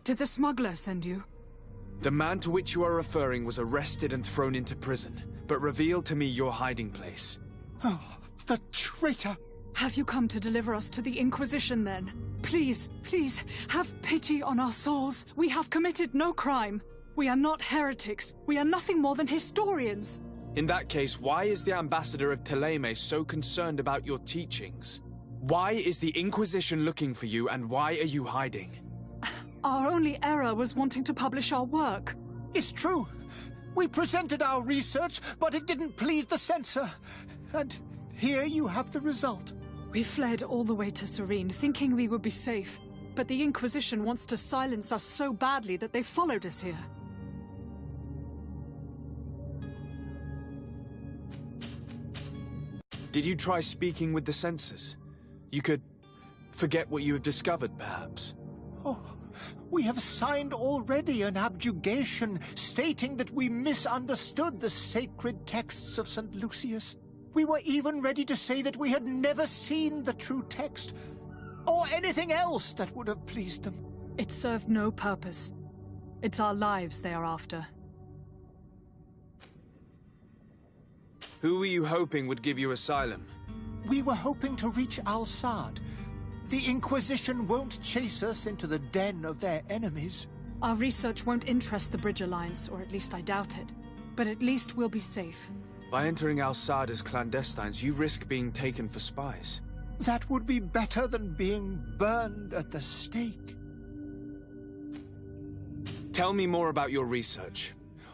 Did the smuggler send you? The man to which you are referring was arrested and thrown into prison, but revealed to me your hiding place. Oh, the traitor! Have you come to deliver us to the Inquisition, then? Please, please, have pity on our souls. We have committed no crime. We are not heretics. We are nothing more than historians. In that case, why is the ambassador of Thélème so concerned about your teachings? Why is the Inquisition looking for you, and why are you hiding? Our only error was wanting to publish our work. It's true. We presented our research, but it didn't please the censor. And here you have the result. We fled all the way to Serene, thinking we would be safe. But the Inquisition wants to silence us so badly that they followed us here. Did you try speaking with the censors? You could forget what you have discovered, perhaps. Oh, we have signed already an abjugation stating that we misunderstood the sacred texts of St. Lucius. We were even ready to say that we had never seen the true text, or anything else that would have pleased them. It served no purpose. It's our lives they are after. Who were you hoping would give you asylum? We were hoping to reach Al-Sad. The Inquisition won't chase us into the den of their enemies. Our research won't interest the Bridge Alliance, or at least I doubt it. But at least we'll be safe. By entering Al-Sad as clandestines, you risk being taken for spies. That would be better than being burned at the stake. Tell me more about your research.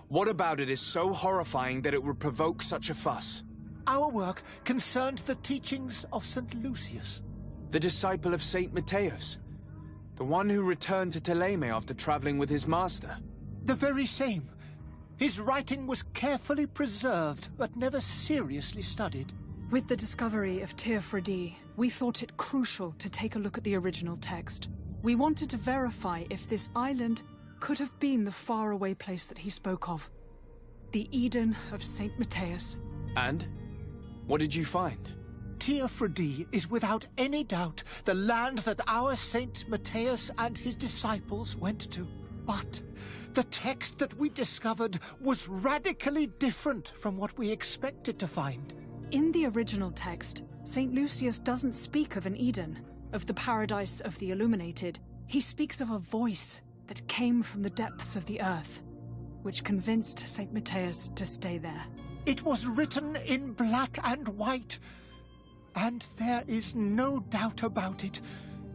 What about it is so horrifying that it would provoke such a fuss? Our work concerned the teachings of St. Lucius. The disciple of Saint Matthias. The one who returned to Thélème after traveling with his master. The very same. His writing was carefully preserved, but never seriously studied. With the discovery of Teofredi, we thought it crucial to take a look at the original text. We wanted to verify if this island could have been the faraway place that he spoke of. The Eden of Saint Matthias. And? What did you find? Teofredi is without any doubt the land that our Saint Matthias and his disciples went to. But the text that we discovered was radically different from what we expected to find. In the original text, St. Lucius doesn't speak of an Eden, of the paradise of the Illuminated. He speaks of a voice that came from the depths of the earth, which convinced St. Matthias to stay there. It was written in black and white, and there is no doubt about it.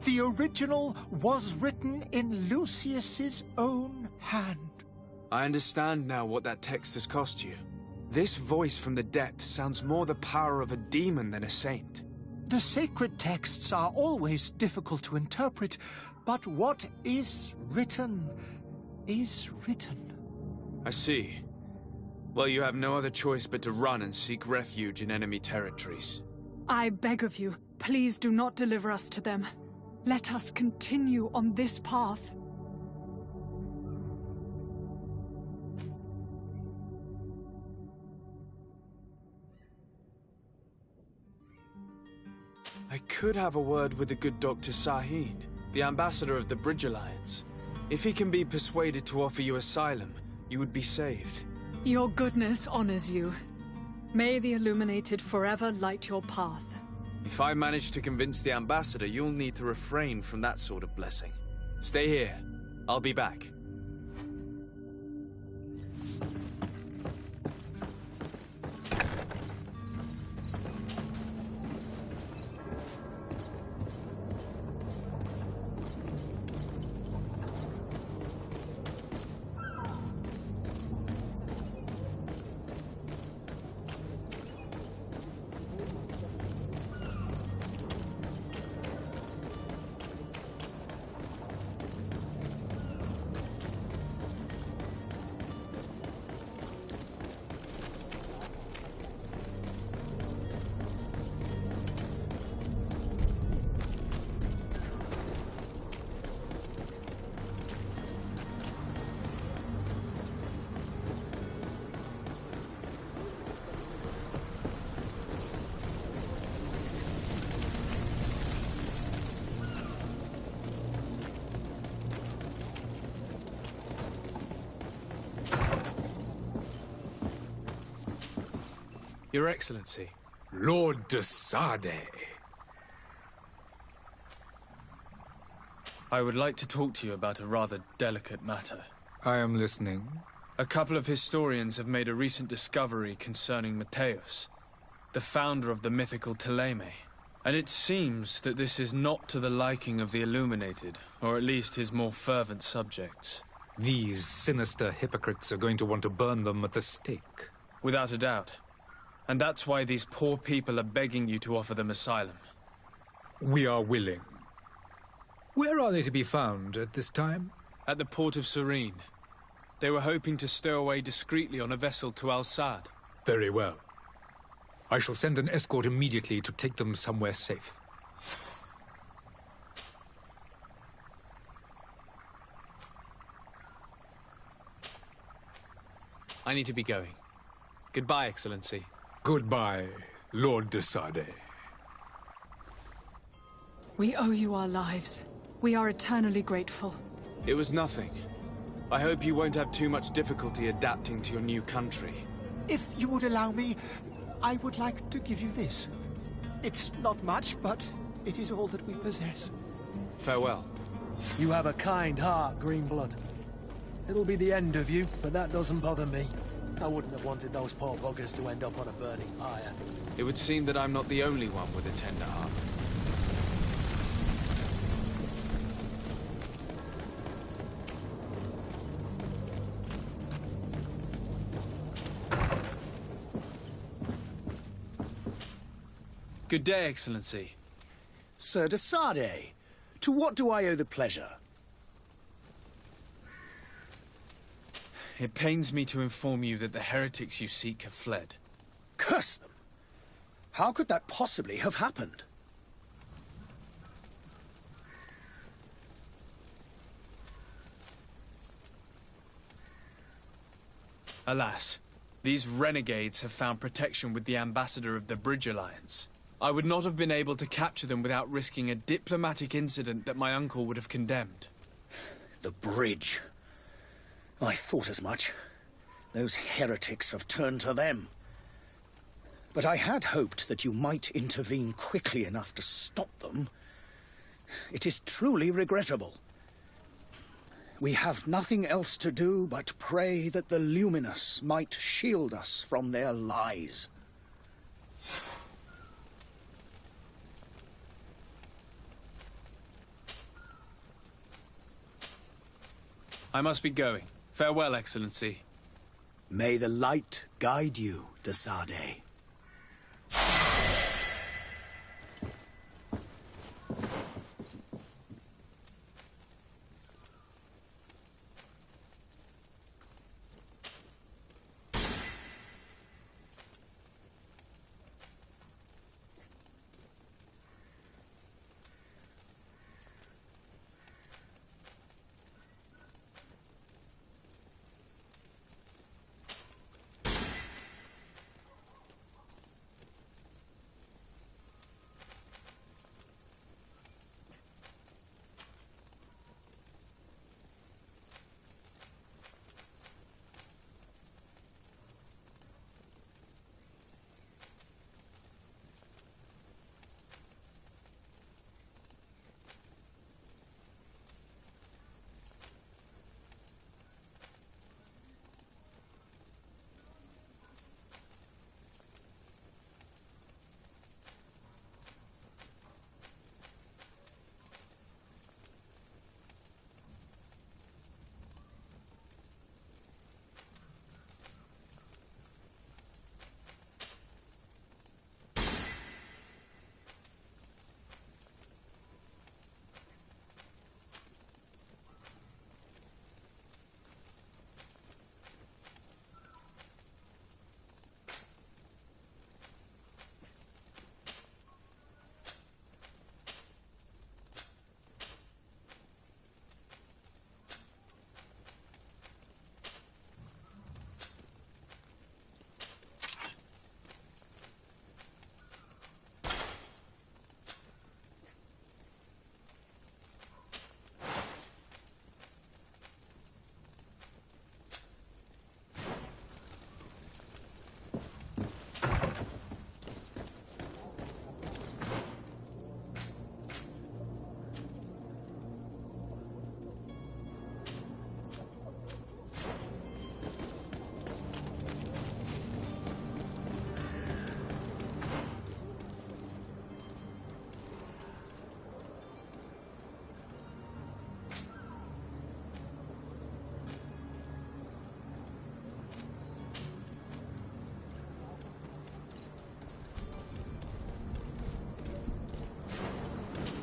The original was written in Lucius's own hand. I understand now what that text has cost you. This voice from the depths sounds more the power of a demon than a saint. The sacred texts are always difficult to interpret, but what is written is written. I see. Well, you have no other choice but to run and seek refuge in enemy territories. I beg of you, please do not deliver us to them. Let us continue on this path. I could have a word with the good Dr. Sahin, the ambassador of the Bridge Alliance. If he can be persuaded to offer you asylum, you would be saved. Your goodness honors you. May the Illuminated forever light your path. If I manage to convince the ambassador, you'll need to refrain from that sort of blessing. Stay here. I'll be back. Your Excellency. Lord de Sade. I would like to talk to you about a rather delicate matter. I am listening. A couple of historians have made a recent discovery concerning Mateus, the founder of the mythical Teleme. And it seems that this is not to the liking of the Illuminated, or at least his more fervent subjects. These sinister hypocrites are going to want to burn them at the stake. Without a doubt. And that's why these poor people are begging you to offer them asylum. We are willing. Where are they to be found at this time? At the port of Serene. They were hoping to stow away discreetly on a vessel to Al-Sad. Very well. I shall send an escort immediately to take them somewhere safe. I need to be going. Goodbye, Excellency. Goodbye, Lord de Sade. We owe you our lives. We are eternally grateful. It was nothing. I hope you won't have too much difficulty adapting to your new country. If you would allow me, I would like to give you this. It's not much, but it is all that we possess. Farewell. You have a kind heart, Greenblood. It'll be the end of you, but that doesn't bother me. I wouldn't have wanted those poor buggers to end up on a burning pyre. It would seem that I'm not the only one with a tender heart. Good day, Excellency. Sir de Sade, to what do I owe the pleasure? It pains me to inform you that the heretics you seek have fled. Curse them! How could that possibly have happened? Alas, these renegades have found protection with the ambassador of the Bridge Alliance. I would not have been able to capture them without risking a diplomatic incident that my uncle would have condemned. The bridge. I thought as much. Those heretics have turned to them. But I had hoped that you might intervene quickly enough to stop them. It is truly regrettable. We have nothing else to do but pray that the Luminous might shield us from their lies. I must be going. Farewell, Excellency. May the light guide you, de Sade.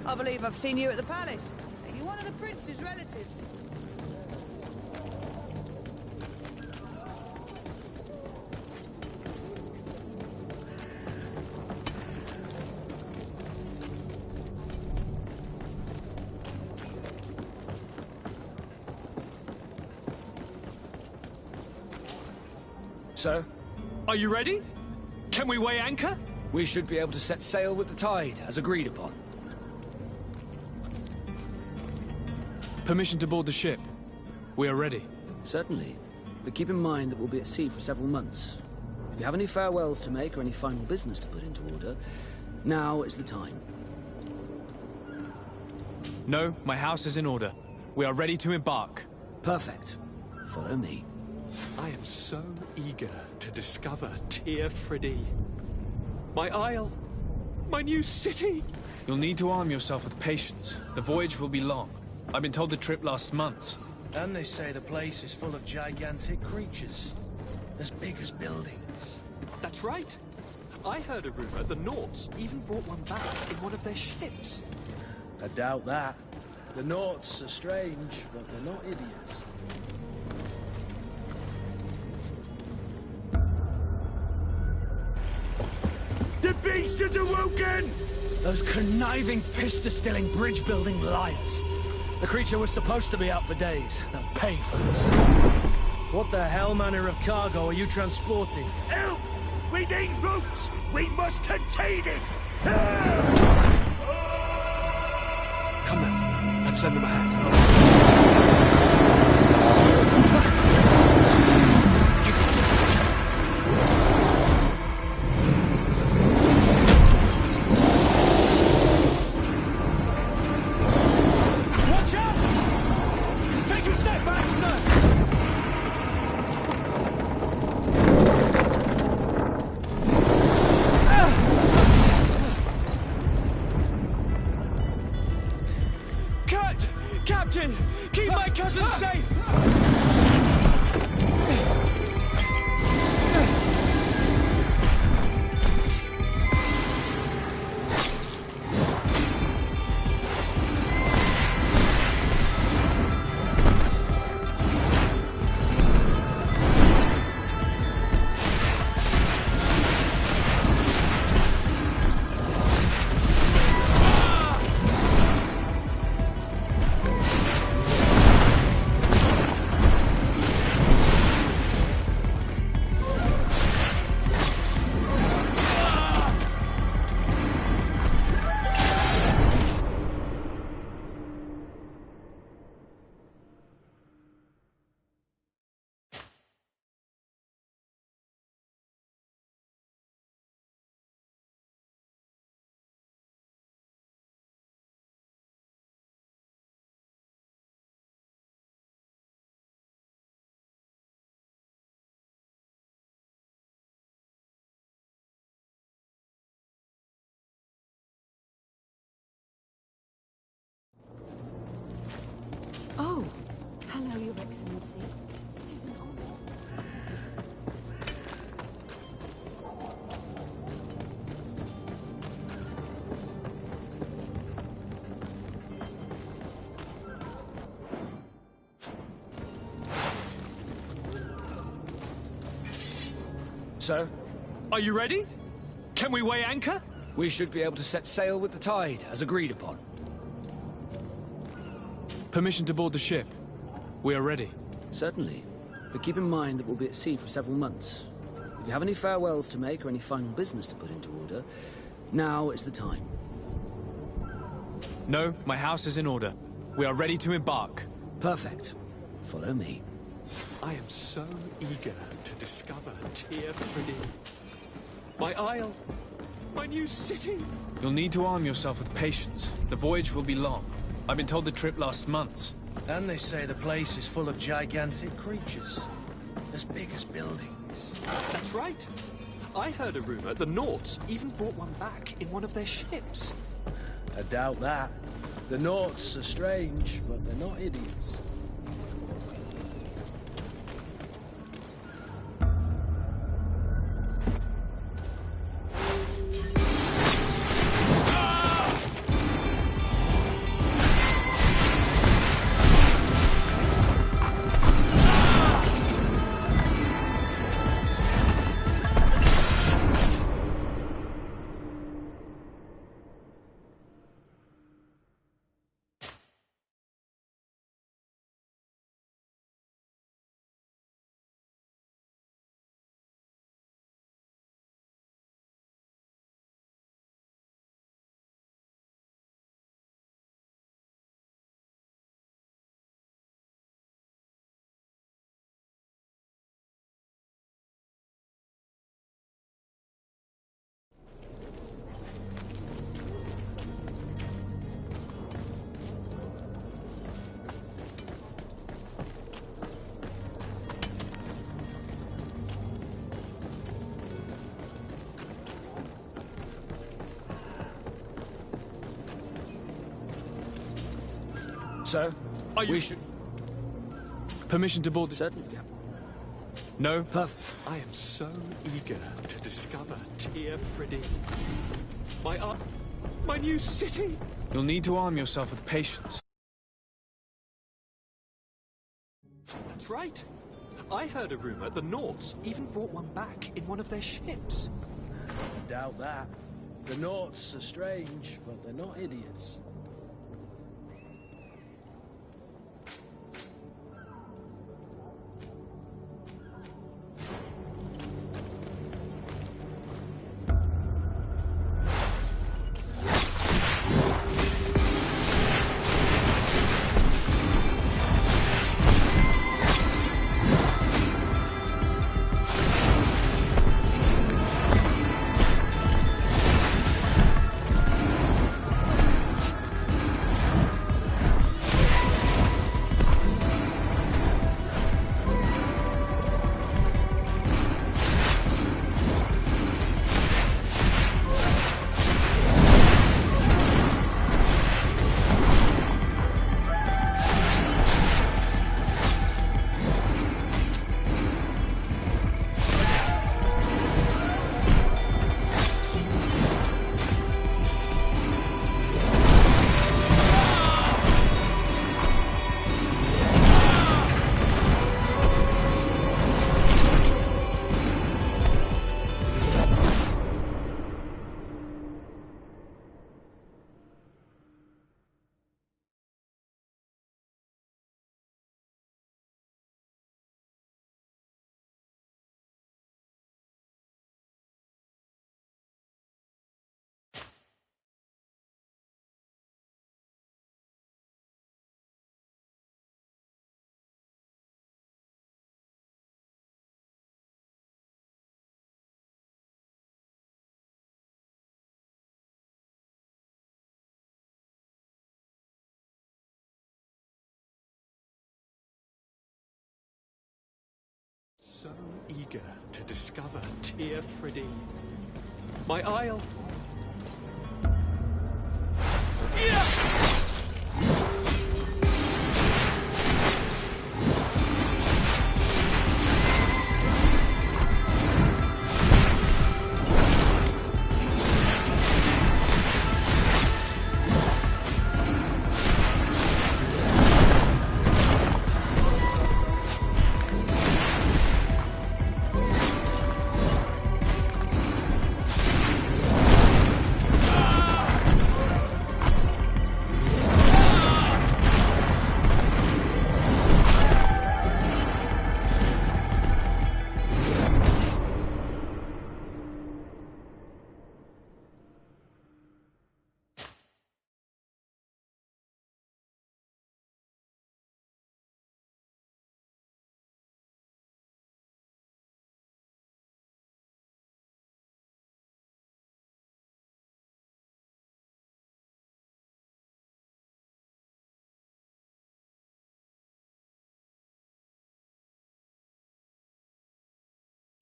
I believe I've seen you at the palace. Are you one of the prince's relatives? Sir? Are you ready? Can we weigh anchor? We should be able to set sail with the tide, as agreed upon. Permission to board the ship. We are ready. Certainly. But keep in mind that we'll be at sea for several months. If you have any farewells to make or any final business to put into order, now is the time. No, my house is in order. We are ready to embark. Perfect. Follow me. I am so eager to discover Tir Friddy. My isle. My new city. You'll need to arm yourself with patience. The voyage will be long. I've been told the trip lasts months. And they say the place is full of gigantic creatures. As big as buildings. That's right. I heard a rumor the Nauts even brought one back in one of their ships. I doubt that. The Nauts are strange, but they're not idiots. The beast is awoken! Those conniving, piss-distilling, bridge-building liars. The creature was supposed to be out for days. They'll pay for this. What the hell manner of cargo are you transporting? Help! We need ropes! We must contain it! Come now. Let's lend them a hand. Watch out! Take a step back, sir! Cut! Captain! Keep my cousin safe! Oh, hello, Your Excellency. It is an honor. Sir? Are you ready? Can we weigh anchor? We should be able to set sail with the tide, as agreed upon. Permission to board the ship. We are ready. Certainly. But keep in mind that we'll be at sea for several months. If you have any farewells to make or any final business to put into order, now is the time. No, my house is in order. We are ready to embark. Perfect. Follow me. I am so eager to discover Tir Friddy. My isle. My new city. You'll need to arm yourself with patience. The voyage will be long. I've been told the trip lasts months. And they say the place is full of gigantic creatures. As big as buildings. That's right. I heard a rumor the Nauts even brought one back in one of their ships. I doubt that. The Nauts are strange, but they're not idiots. Sir, we should... Permission to board the... Certainly. No? I am so eager to discover Tia Friddy. My new city! You'll need to arm yourself with patience. That's right. I heard a rumor the Nauts even brought one back in one of their ships. Doubt that. The Nauts are strange, but they're not idiots. So eager to discover Tia Friddy. My isle...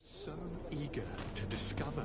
So eager to discover.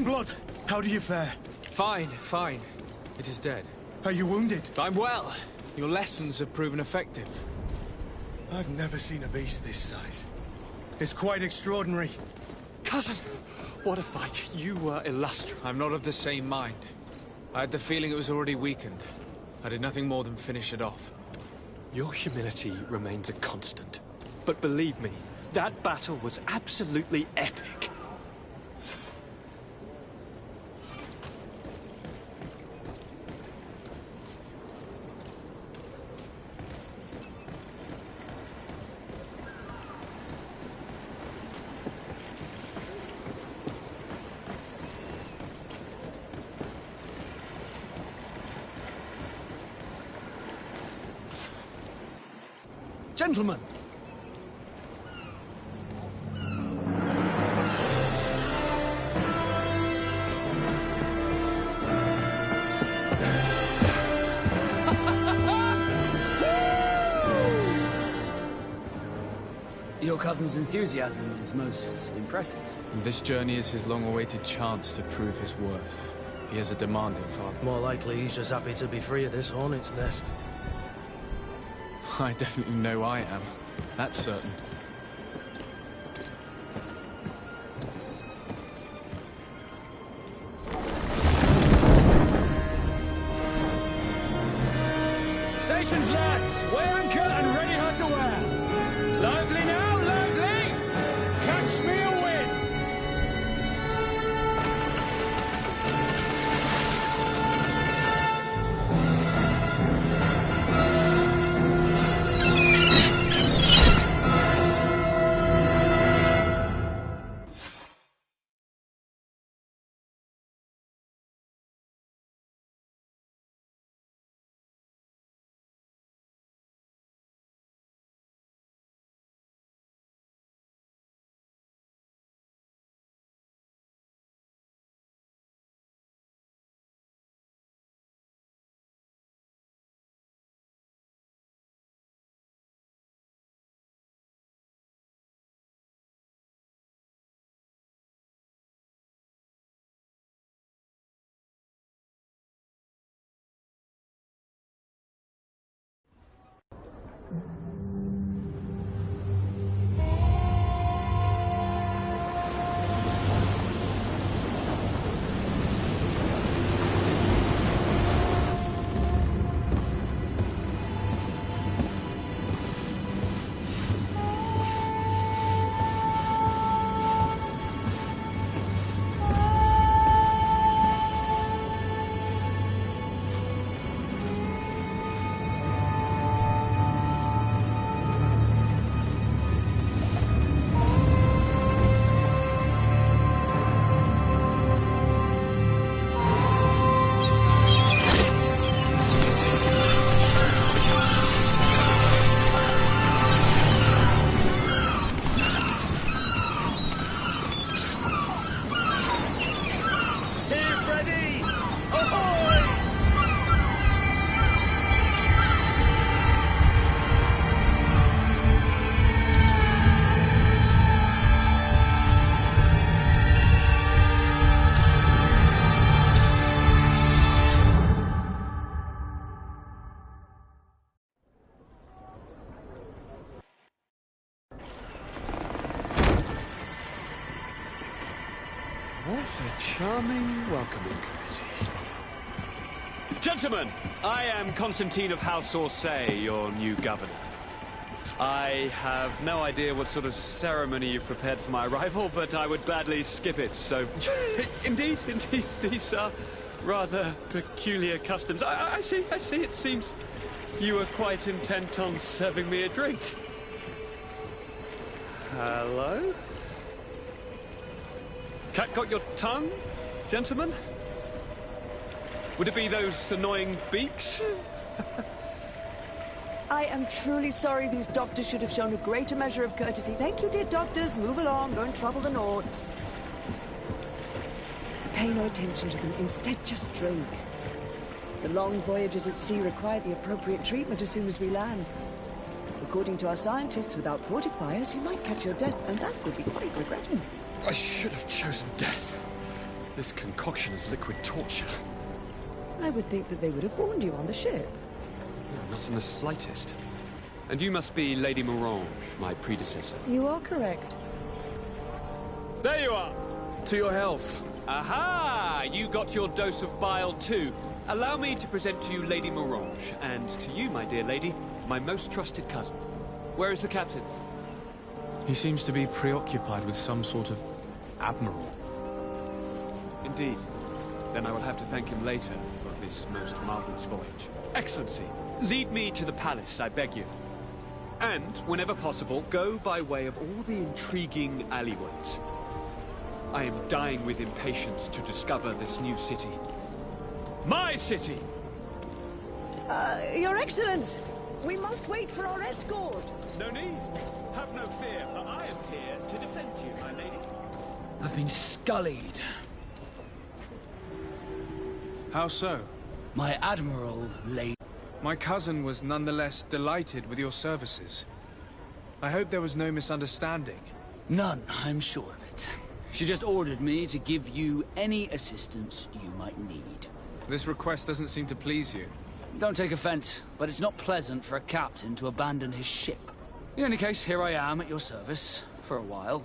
blood! How do you fare? Fine, fine. It is dead. Are you wounded? I'm well. Your lessons have proven effective. I've never seen a beast this size. It's quite extraordinary. Cousin, what a fight. You were illustrious. I'm not of the same mind. I had the feeling it was already weakened. I did nothing more than finish it off. Your humility remains a constant. But believe me, that battle was absolutely epic. Gentlemen! Your cousin's enthusiasm is most impressive. This journey is his long-awaited chance to prove his worth. He has a demanding father. More likely he's just happy to be free of this hornet's nest. I definitely know I am. That's certain. Stations, lads! Weigh anchor and ready her to wear. Lively now, lively! Catch me a wind! What a charming welcoming committee. Gentlemen, I am Constantine of House Orsay, your new governor. I have no idea what sort of ceremony you've prepared for my arrival, but I would gladly skip it, so... Indeed, these are rather peculiar customs. I see, it seems you were quite intent on serving me a drink. Hello? Cat got your tongue, gentlemen? Would it be those annoying beaks? I am truly sorry. These doctors should have shown a greater measure of courtesy. Thank you, dear doctors. Move along. Don't trouble the Nords. Pay no attention to them. Instead, just drink. The long voyages at sea require the appropriate treatment as soon as we land. According to our scientists, without fortifiers, you might catch your death, and that would be quite regrettable. I should have chosen death. This concoction is liquid torture. I would think that they would have warned you on the ship. No, not in the slightest. And you must be Lady Morange, my predecessor. You are correct. There you are! To your health. Aha! You got your dose of bile too. Allow me to present to you Lady Morange, and to you, my dear lady, my most trusted cousin. Where is the captain? He seems to be preoccupied with some sort of admiral. Indeed. Then I will have to thank him later for this most marvelous voyage. Excellency, lead me to the palace, I beg you. And, whenever possible, go by way of all the intriguing alleyways. I am dying with impatience to discover this new city. My city! Your Excellence! We must wait for our escort! No need. Have no fear, for I am here to defend you, my lady. I've been scullied. How so? My admiral, lady. My cousin was nonetheless delighted with your services. I hope there was no misunderstanding. None, I'm sure of it. She just ordered me to give you any assistance you might need. This request doesn't seem to please you. Don't take offense, but it's not pleasant for a captain to abandon his ship. In any case, here I am at your service, for a while.